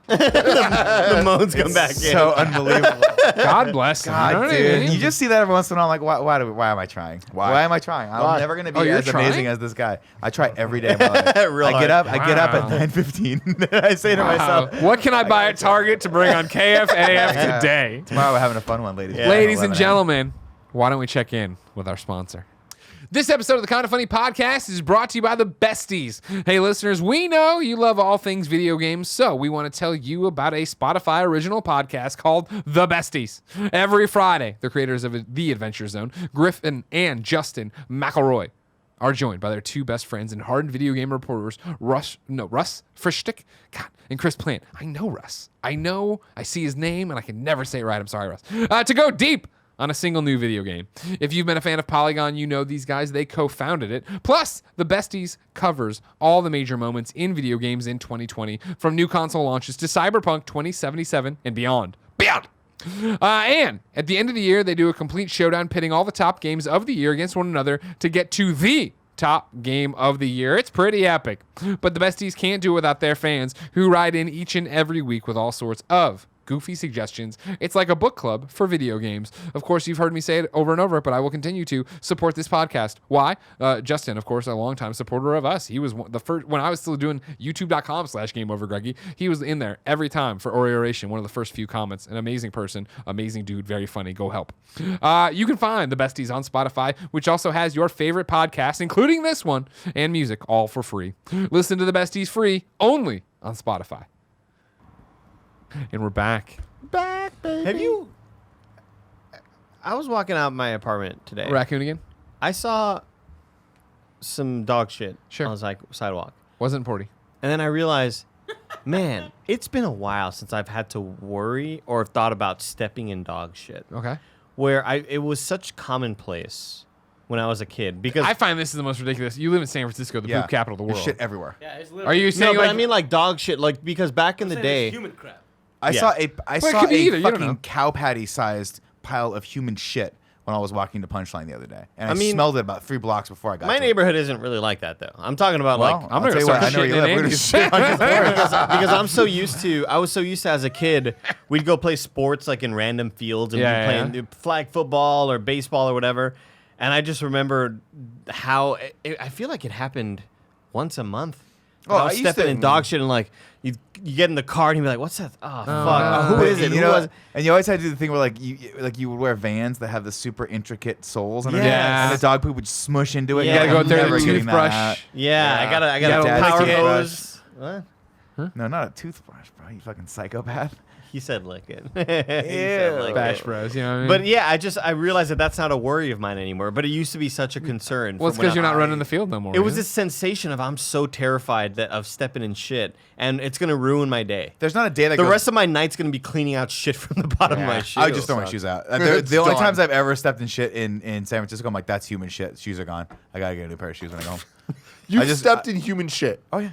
The moans come back in. So unbelievable. God bless him. God, You know what I dude. mean? You just see that every once in a while. I'm like, why am I trying? Why am I trying? I'm Why? never going to be Oh, you're as amazing trying? as this guy. I try every day of my life. Real I get up Wow. at 9:15. I say to Wow. myself, What can I buy at Target to bring on KFAF Yeah. today? tomorrow we're having a fun one, ladies. Yeah. Ladies and 11 a.m. gentlemen, why don't we check in with our sponsor? This episode of the Kinda Funny Podcast is brought to you by the Besties. Hey, listeners, we know you love all things video games, so we want to tell you about a Spotify original podcast called The Besties. Every Friday, the creators of The Adventure Zone, Griffin and Justin McElroy, are joined by their two best friends and hardened video game reporters, Russ Frischtick, God, and Chris Plant. I know Russ. I see his name, and I can never say it right. I'm sorry, Russ. To go deep on a single new video game. If you've been a fan of Polygon, you know these guys. They co-founded it. Plus, the Besties covers all the major moments in video games in 2020, from new console launches to Cyberpunk 2077 and beyond. And at the end of the year, they do a complete showdown pitting all the top games of the year against one another to get to the top game of the year. It's pretty epic. But the Besties can't do it without their fans, who ride in each and every week with all sorts of goofy suggestions. It's like a book club for video games. Of course, you've heard me say it over and over, but I will continue to support this podcast. Why? Justin, of course, a longtime supporter of us. He was the first, when I was still doing youtube.com/GameOverGreggy, he was in there every time for Orioration, one of the first few comments. An amazing person, amazing dude, very funny. Go help. You can find the Besties on Spotify, which also has your favorite podcasts, including this one, and music, all for free. Listen to the Besties free only on Spotify. And we're back. Back, baby. Have you? I was walking out my apartment today. Raccoon again? I saw some dog shit Sure. on the sidewalk. Wasn't Porty. And then I realized, man, it's been a while since I've had to worry or thought about stepping in dog shit. Okay. Where it was such commonplace when I was a kid. Because I find this is the most ridiculous. You live in San Francisco, the poop capital of the There's world. shit everywhere. Yeah, it's Are literally. you no, saying but like, I mean like dog shit, like because back in the day, human crap. I Yeah. saw it a could be either, you don't know. fucking cow patty sized pile of human shit when I was walking to Punchline the other day, and I, I mean, smelled it about 3 blocks before I got my to it. nwhat isn't really like that though. I'm talking about Well, like I'll gonna tell you start what, I know where you shitting live. in We're gonna Andy's. shit on your floor. because I was so used to we'd go play sports like in random fields and Yeah, we'd play flag football or baseball or whatever, and I just remember how I feel like it happened once a month. Oh, I I was used stepping to- in dog shit and like you get in the car and you'd be like, what's that? Oh fuck, who But is it? You Who know, was it? and you always had to do the thing where you would wear Vans that have the super intricate soles underneath, Yes. and the dog poop would smush into it. Yeah. you gotta go out there Never with a getting that toothbrush. out. Yeah, I got Yeah, a dad's power toothbrush. hose. What? No, not a toothbrush, bro. You fucking psychopath. He said lick it. He said lick Bash it. Bros, you know what I mean? But yeah, I realized that that's not a worry of mine anymore. But it used to be such a concern. well, it's from when because you're not I- running the field no more. It was is this sensation of I'm so terrified of stepping in shit, and it's gonna ruin my day. There's not a day that The goes. rest of my night's gonna be cleaning out shit from the bottom of my shoe. I would just throw my shoes out. It's The only done. times I've ever stepped in shit in San Francisco, I'm like, that's human shit. Shoes are gone. I gotta get a new pair of shoes when I go home. You I just- stepped in human shit. Oh yeah.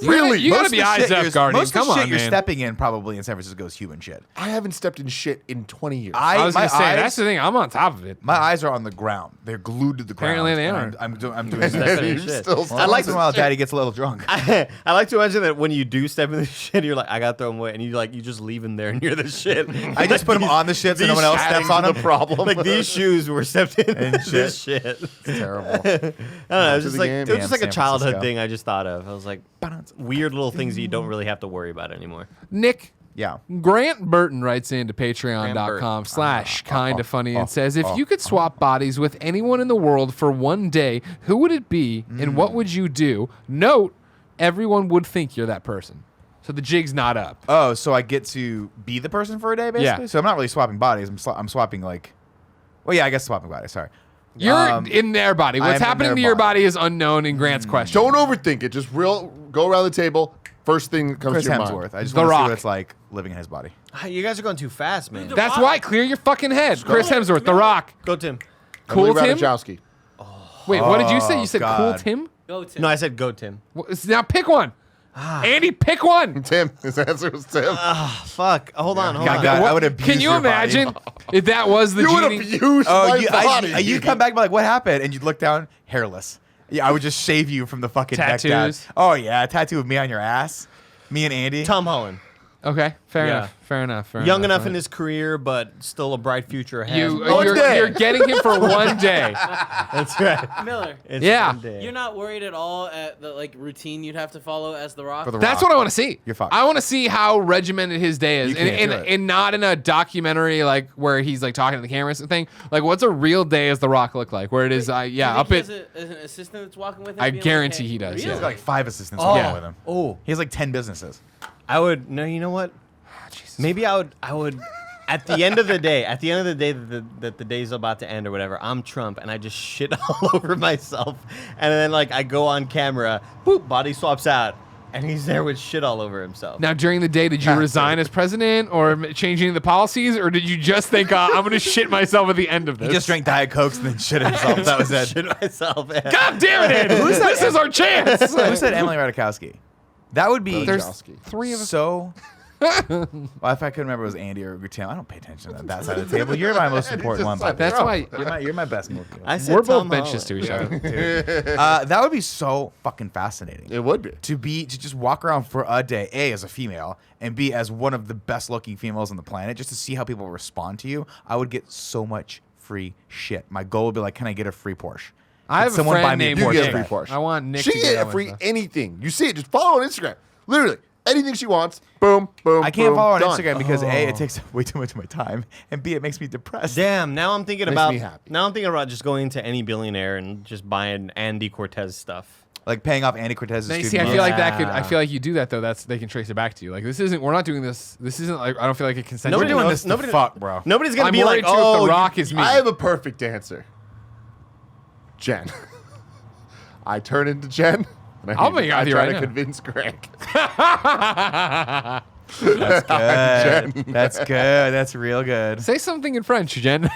Really? You gotta Most be of the eyes shit up, you're- Guardian. Most of Come the shit on, you're man. stepping in probably in San Francisco is human shit. I haven't stepped in shit in 20 years. I was my gonna say eyes- that's the thing. I'm on top of it. My eyes are on the ground. They're glued to the ground. Apparently they and aren't. I'm doing Stepping in You're shit. still Well, once in a while, Daddy gets a little drunk. I like to imagine that when you do step in the shit, you're like, I gotta throw them away, and you just leave them there near the shit. I just put them on the shit so no these one else adding steps on to them. problem. like these shoes were stepped in And this shit. It's terrible. I don't know. It was to just the like game, it was man, just like a San childhood Francisco. thing I just thought of. I was like, weird little things that you don't really have to worry about anymore. Nick, Yeah. Grant Burton writes into patreon.com/kinda funny and says, if you could swap bodies with anyone in the world for one day, who would it be and what would you do? Note, everyone would think you're that person. So the jig's not up. Oh, so I get to be the person for a day, basically? Yeah. So I'm not really swapping bodies. I'm swapping, like... Well, yeah, I guess swapping bodies. Sorry. You're in their body. I What's am in happening their to your body. body is unknown in Grant's question. Don't overthink it. Just go around the table. First thing that comes Chris to your Hemsworth. mind. I just The want to see Rock. what it's like living in his body. You guys are going too fast, man. That's why. Clear your fucking head. Chris Hemsworth, The Rock. Go Tim. Cool Emily Tim? Ratajkowski. Wait, what did you say? You said God. Cool Tim? Go Tim. No, I said go Tim. Now pick one. Andy, pick one. Tim. His answer was Tim. Fuck. Hold on. God, on. I would abuse Can you your body. imagine if that was the You would genie? abuse Oh, my you, body. you come back and be like, what happened? And you'd look down, hairless. Yeah, I would just shave you from the fucking neck down. Tattoos. Oh, yeah, a tattoo of me on your ass. Me and Andy. Tom Holland. Okay, fair Yeah. enough. Fair enough. Young enough in his career, but still a bright future ahead. You're getting him for one day. That's right. Miller, It's Yeah. one day. you're not worried at all at the routine you'd have to follow as The Rock? For The That's Rock. what I want to see. You're fucked. I want to see how regimented his day is, You can't do it. and not in a documentary like where he's like talking to the cameras and thing. Like, what's a real day as The Rock look like? Where it is, Do yeah, you up think it. he has an assistant that's walking with him? I being like, guarantee hey, he does, He's Really? got like 5 assistants Oh. working with him. Oh. He has like 10 businesses. I would. No, you know what? Maybe I would. At the end of the day, that the day's about to end or whatever, I'm Trump and I just shit all over myself, and then like I go on camera, boop, body swaps out, and he's there with shit all over himself. Now, during the day, did you resign as president or changing the policies, or did you just think, I'm going to shit myself at the end of He this? just drank Diet Cokes and then shit himself. That was it. shit myself. Yeah. God damn it, Andy. This is our chance. Who said Emily Ratajkowski? That would be There's Ratajkowski. 3 of us. so Well, if I couldn't remember, it was Andy or Tim. I don't pay attention to that side of the table. You're my most important one. Bobby. That's why You're my best movie. I said we're both Tom benches Holland. to each other. Dude. That would be so fucking fascinating. It would be. To just walk around for a day, A, as a female, and B, as one of the best looking females on the planet, just to see how people respond to you. I would get so much free shit. My goal would be like, can I get a free Porsche? I have a someone buy friend me a named You Porsche get a Nick. free Porsche. I want Nick She to get get a one free stuff. anything. You see it. Just follow her on Instagram. Literally anything she wants. Boom, boom. I can't boom, follow her on done. Instagram because A, it takes way too much of my time, and B, it makes me depressed. Damn, now I'm thinking Makes about me happy. just going to any billionaire and just buying Andy Cortez stuff. Like paying off Andy Cortez's Now, you student see, I loans. feel like that could. Yeah. I feel like you do that though. They can trace it back to you. Like this isn't. We're not doing this. This isn't like. I don't feel like a consensual. We're doing knows- this to fuck, bro. Nobody's gonna I'm be worried like, too if oh, The Rock is me. I have a perfect answer. Jen. I turn into Jen. And I'll make out I with you try right to now. convince Greg. That's good. That's good. That's real good. Say something in French, Jen.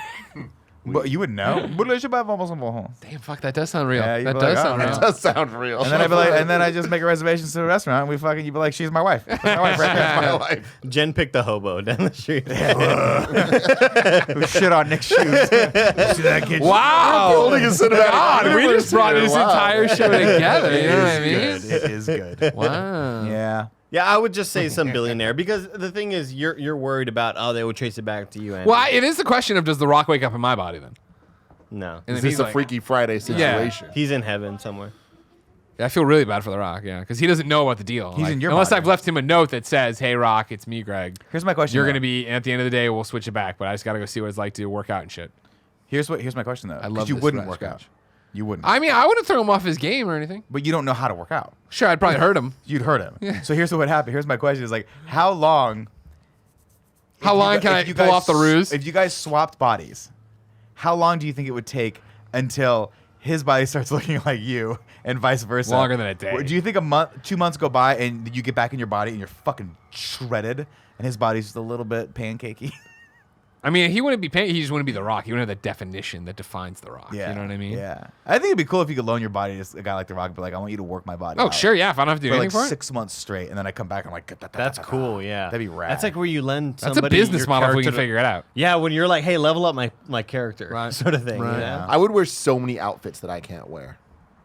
But you would know. Damn, fuck, that does sound real. Yeah, you'd that be does like, sound oh, real. That does sound real. And then I'd be like, and then I just make a reservation to the restaurant, and we fucking, you'd be like, she's my wife. That's my wife right That's my there. life. Jen picked a hobo down the street. Who shit on Nick's shoes? See that kid? Wow. Building a cinematic God, we universe just brought here. this Wow. entire show together. You know what I It mean? is good. It is good. Wow. Yeah. Yeah, I would just say some billionaire because the thing is, you're worried about they would trace it back to you. Andy. Well, it is the question of does The Rock wake up in my body then? No, And Is then this he's a like- Freaky Friday situation? he's in heaven somewhere. Yeah, I feel really bad for The Rock, yeah, because he doesn't know about the deal. He's in your unless body. I've left him a note that says, "Hey, Rock, it's me, Greg. Here's my question. You're though. gonna be at the end of the day. We'll switch it back, but I just gotta go see what it's like to work out and shit." Here's my question though. I 'Cause love you this wouldn't scratch work out. scratch. You wouldn't. I mean, I wouldn't throw him off his game or anything. But you don't know how to work out. Sure, I'd probably hurt him. You'd hurt him. So here's what would happen. Here's my question: is like, how long? How long can I pull off the ruse? If you guys swapped bodies, how long do you think it would take until his body starts looking like you, and vice versa? Longer than a day. Do you think a month, 2 months go by, and you get back in your body and you're fucking shredded, and his body's just a little bit pancakey? I mean, he wouldn't be he just wouldn't be The Rock. He wouldn't have the definition that defines The Rock. Yeah, You know what I mean? Yeah, I think it'd be cool if you could loan your body to a guy like The Rock, and be like, I want you to work my body. Oh, out sure, yeah. If I don't have to do For anything like for it. 6 months straight, and then I come back, and I'm like, That's cool. Yeah, That'd be rad. That's like where you lend That's a somebody business your model if we can character to- figure it out. Yeah, when you're like, hey, level up my character, Right. sort of thing. Right. You know? I would wear so many outfits that I can't wear.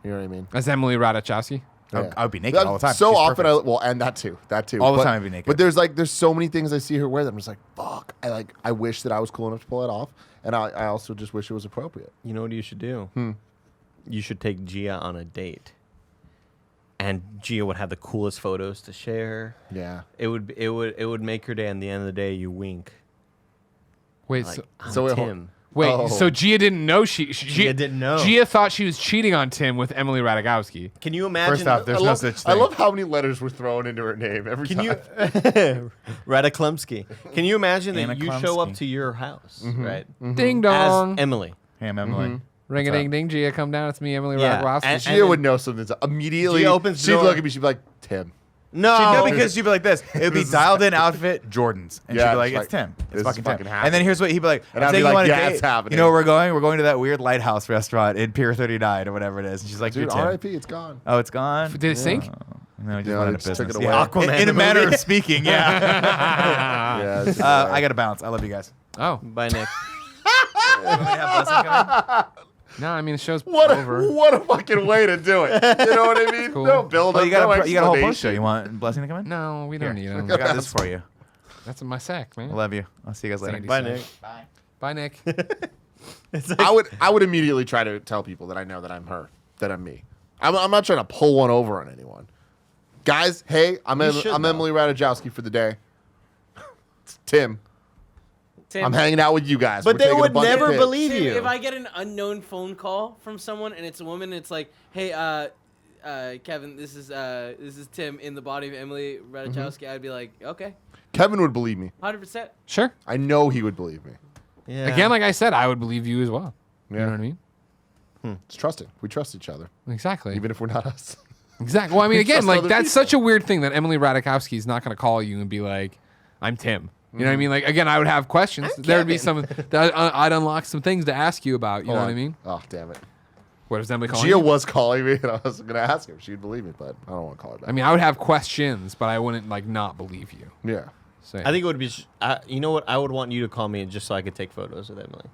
You know what I mean? That's Emily Ratajkowski. I would be naked all the time. So She's often, perfect. and that too. All the But- time I'd be naked. But there's so many things I see her wear that I'm just like, fuck. I wish that I was cool enough to pull it off, and I also just wish it was appropriate. You know what you should do? You should take Gia on a date, and Gia would have the coolest photos to share. Yeah. It would make her day. And at the end of the day, you wink. Wait, Like, so, I'm so wait, Tim. Oh. so Gia didn't know Gia didn't know. Gia thought she was cheating on Tim with Emily Ratajkowski. Can you imagine? First off, there's no such thing. I love how many letters were thrown into her name every Can time. you, Radaklemsky? Can you imagine that Anna you show up Klumsky. to your house, Mm-hmm. right, Ding as dong. Emily? Hey, I'm Emily. Ring a ding ding. Gia, come down. It's me, Emily Yeah, Ratajkowski. and- Gia would know something. Immediately, Gia opens the she'd door. look at me. She'd be like, Tim. No, No, because she'd be like this. It would be dialed in outfit, Jordans. And Yeah, she'd be like, it's it's like, Tim. this It's is fucking fucking Tim. happening. And then here's what he'd be like, And I'm I'd be taking like, you on a yeah, date. it's happening. You know where we're going? We're going to that weird lighthouse restaurant in Pier 39 or whatever it is. And she's like, Dude, you're Tim. R.I.P. It's gone. Oh, it's gone? Did it sink? No, we just No, went they out of just took business. it Yeah. away. Aquaman In a the manner movie. of speaking, yeah. Yeah, it's I got to bounce. I love you guys. Oh Bye, Nick. no, I mean the show's what over. a fucking way to do it. You know what I mean? Cool. No build Well, up, you got no a whole post show. explanation. You want Blessing to come in? No, we don't need Here. him. I got this for you. That's in my sack, man. I love you. I'll see you guys later. Sandy Bye, said. Nick. Bye, Nick. It's like, I would immediately try to tell people that I know that I'm her, that I'm me. I'm not trying to pull one over on anyone. Guys, hey, I'm should, though. Emily Ratajkowski for the day. It's Tim. Tim, I'm hanging out with you guys. but We're they taking a would bunch of never pics. believe Tim, you. if I get an unknown phone call from someone and it's a woman, and it's like, hey, Kevin, this is Tim in the body of Emily Ratajkowski. I'd be like, okay, Kevin would believe me. 100%. Sure. I know he would believe me. Yeah. Again, like I said, I would believe you as well. You know Yeah. what I mean? It's trusting. We trust each other, Exactly. even if we're not us. Exactly. Well, I mean, again, trust like other that's people. such a weird thing that Emily Ratajkowski is not going to call you and be like, "I'm Tim." You know what I mean? Like again, I would have questions. There would be some that I'd unlock some things to ask you about. You know what I mean? Oh, damn it. What is Emily calling Gia you? was calling me, and I was going to ask her if she'd believe me, but I don't want to call her back. I mean, I would have questions, but I wouldn't like not believe you. yeah. So, I think it would be. You know what? I would want you to call me just so I could take photos with Emily.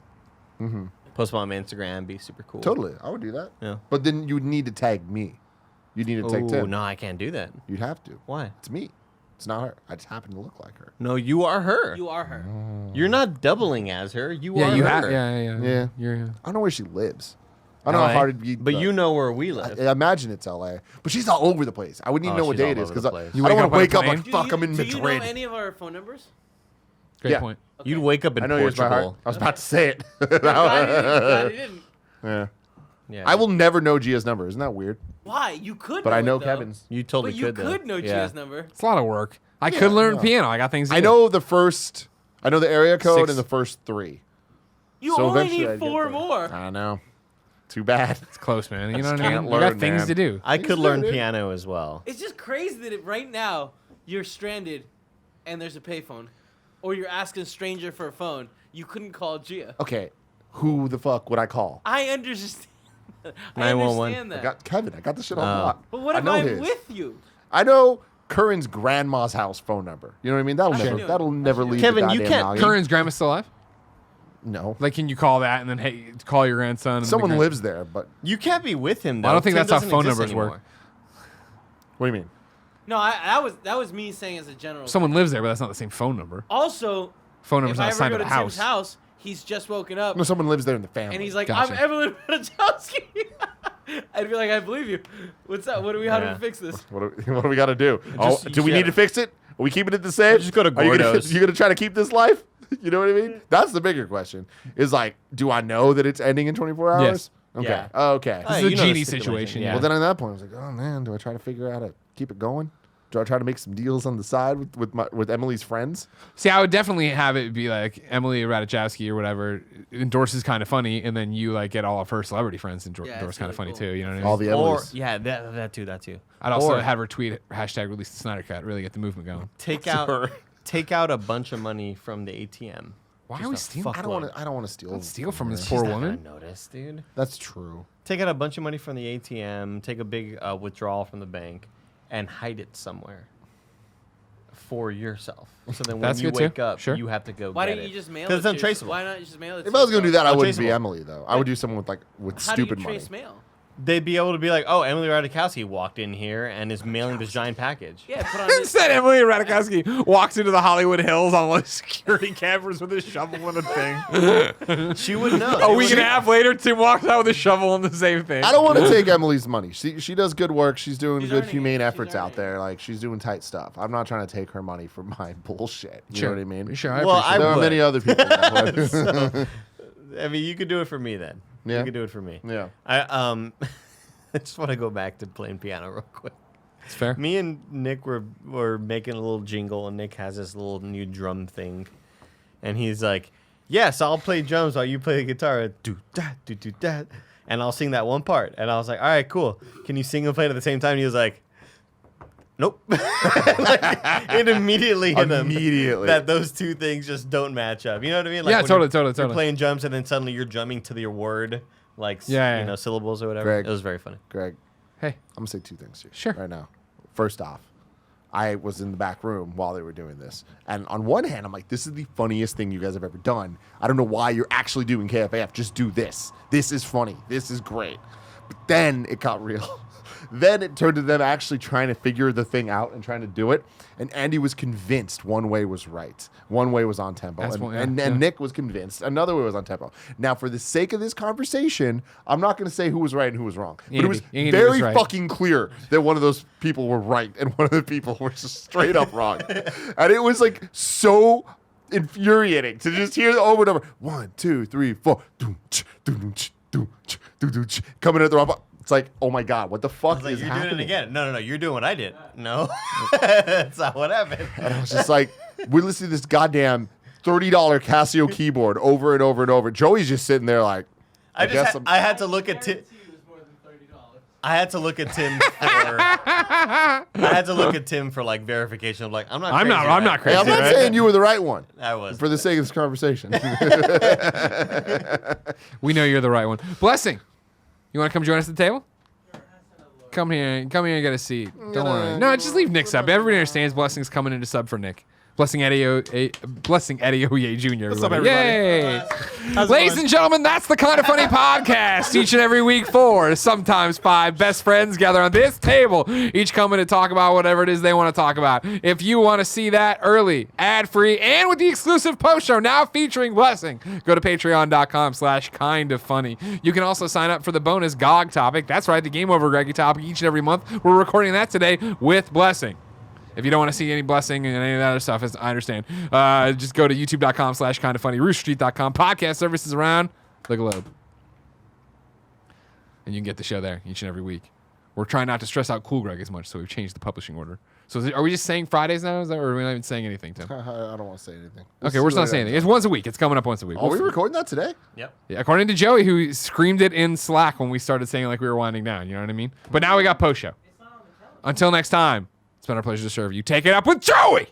Mm-hmm. Post them on my Instagram. Be super cool. Totally, I would do that. Yeah. But then you would need to tag me. You need to tag Oh Tim. no, I can't do that. You'd have to. Why? It's me. It's not her. I just happen to look like her. No, you are her. You are her. You're not doubling as her. You yeah, are you her. have. Yeah. Yeah. You're. I don't know where she lives. I don't know LA. how hard it'd be. But you know where we live. I imagine it's LA. But she's all over the place. I wouldn't even Oh, know what she's day it all is over because the I place. don't You want to wake wake up up on a like, Do fuck, you, I'm in do you Madrid. know any of our phone numbers? Great Yeah. point. You'd wake up in I know yours by heart. Portugal. I was about to say it. Glad you didn't. Yeah. Yeah. I will never know Gia's number. Isn't that weird? Why? You could. But I know it, though. Kevin's. You totally But you could. though. could know Yeah. Gia's number. It's a lot of work. I could learn yeah. piano. I got things to I do. know the first. I know the area code 6. and the first 3. You So only eventually need I'd get 4 there. more. I know. Too bad. It's close, man. You know what I can't mean? You got learn, things man. to do. I could learn dude. piano as well. It's just crazy that right now you're stranded and there's a payphone, or you're asking a stranger for a phone. You couldn't call Gia. Okay. Who the fuck would I call? I understand. I 911. understand I that. got Kevin. I got the shit on Oh. lock. But what I if know I'm his. with you? I know Curran's grandma's house phone number. You know what I mean? That'll How's she never. doing? That'll never leave. Kevin, the you goddamn can't- noggin. Curran's grandma still alive? No. Like, can you call that and then hey, call your grandson? And Someone the grand- lives there, but You can't be with him though. I don't think Tim that's how doesn't phone exist numbers work. anymore. what do you mean? No, that was me saying as a general. Someone lives there, but that's not the same phone number. Also, Phone number's if not I ever assigned go to to the Tim's house. house, he's just woken up, No, someone lives there in the family. and he's like, Gotcha. "I'm Evelyn Ratajkowski." I'd be like, "I believe you. What's up? What do we? How do Yeah. we fix this?" what do we got to do? Just- Do we yeah. need to fix it? Are we keeping it the same? Just go to Are you gonna, Gordo's. you gonna try to keep this life? You know what I mean? That's the bigger question. Is like, do I know that it's ending in 24 hours? Yes. Okay. Yeah. Oh, okay. This is you a know the genie stipulation, situation. yeah. Well, then at that point, I was like, oh man, do I try to figure out how to keep it going? Do I try to make some deals on the side with Emily's friends? See, I would definitely have it be like Emily Ratajkowski or whatever endorses Kind of Funny, and then you like get all of her celebrity friends Yeah, endorse that's Kind of really Funny cool. too. You know what I mean? All the Or Emily's. yeah, that too. I'd also or- have her tweet hashtag release the Snyder Cut. Really get the movement going. Take out a bunch of money from the ATM. Why Just are we a stealing? I don't want to steal. Don't steal from this her. poor She's not woman. gonna notice, dude. That's true. Take out a bunch of money from the ATM. Take a big withdrawal from the bank, and hide it somewhere for yourself. So then when That's you good too. wake up, Sure. you have to go. Why get don't it. you just mail it? 'Cause it's to untraceable. Why not just mail it? If I was gonna do that, I wouldn't be Untraceable. Emily though. I would do someone with How stupid do you money. trace mail? They'd be able to be like, oh, Emily Ratajkowski walked in here and is mailing this giant package. Yeah, put on this. Instead, Emily Ratajkowski walks into the Hollywood Hills on one of the security cameras with a shovel and a thing. She would know. A week and a half later, Tim walks out with a shovel and the same thing. I don't want to take Emily's money. She does good work. She's doing She's good earning humane it. She's efforts out earning there. Like she's doing tight stuff. I'm not trying to take her money for my bullshit. You know what I mean? Sure, I Well, appreciate I There are would. many other people that would. So, I mean, you could do it for me then. Yeah. You could do it for me. Yeah. I just want to go back to playing piano real quick. It's fair. Me and Nick were making a little jingle, and Nick has this little new drum thing, and he's like, "Yes, I'll play drums while you play the guitar." Do that, and I'll sing that one part. And I was like, "All right, cool. Can you sing and play it at the same time?" And he was like, "Nope." Like, it immediately hit him Immediately. that those two things just don't match up. You know what I mean? Yeah, when totally. You're playing drums, and then suddenly you're drumming to your word, like Yeah. syllables or whatever. Greg. It was very funny. Greg, Hey, I'm gonna say two things here. Sure. Right now. First off, I was in the back room while they were doing this, and on one hand, I'm like, "This is the funniest thing you guys have ever done. I don't know why you're actually doing KFAF. Just do this. This is funny. This is great." But then it got real. Then it turned to them actually trying to figure the thing out and trying to do it. And Andy was convinced one way was right. One way was on tempo. That's And, one- yeah, and, yeah. and Nick was convinced another way was on tempo. Now, for the sake of this conversation, I'm not going to say who was right and who was wrong. But it was Andy very was right. fucking clear that one of those people were right and one of the people were just straight up wrong. And it was like so infuriating to just hear over and over. 1, 2, 3, 4. Coming at the wrong. It's like, oh my God, what the I fuck was like, is you're happening? doing it again. No, you're doing what I did. No, that's not what happened. And I was just like, we're listening to this goddamn $30 Casio keyboard over and over and over. Joey's just sitting there like, I guess just I had to look at Tim. I had to look at Tim for. I had to look at Tim for like verification of like I'm not. I'm crazy, not right? hey, crazy. I'm not right? saying you were the right one. I was. For the sake of this conversation. We know you're the right one. Blessing, you want to come join us at the table? Come here and get a seat. Don't worry. No, just leave Nick sub. Everybody understands Blessing's coming in to sub for Nick. Blessing Adeoye Jr. What's up, everybody. everybody? Yay! Ladies and gentlemen, that's the Kind of Funny podcast. Each and every week, 4, sometimes 5 best friends gather on this table, each coming to talk about whatever it is they want to talk about. If you want to see that early, ad-free, and with the exclusive post show now featuring Blessing, go to patreon.com/kindoffunny. You can also sign up for the bonus GOG topic. That's right, the Game Over Greggy topic each and every month. We're recording that today with Blessing. If you don't want to see any Blessing and any of that other stuff, I understand. Just go to youtube.com/kindoffunny, roosterstreet.com, podcast services around the globe. And you can get the show there each and every week. We're trying not to stress out Cool Greg as much, so we've changed the publishing order. So are we just saying Fridays now, or are we not even saying anything, Tim? I don't want to say anything. Okay, we're just not saying anything. It's once a week. It's coming up once a week. Are we recording that today? Yep. Yeah, according to Joey, who screamed it in Slack when we started saying like we were winding down. You know what I mean? But now we got post show. Until next time. It's been our pleasure to serve you. Take it up with Joey!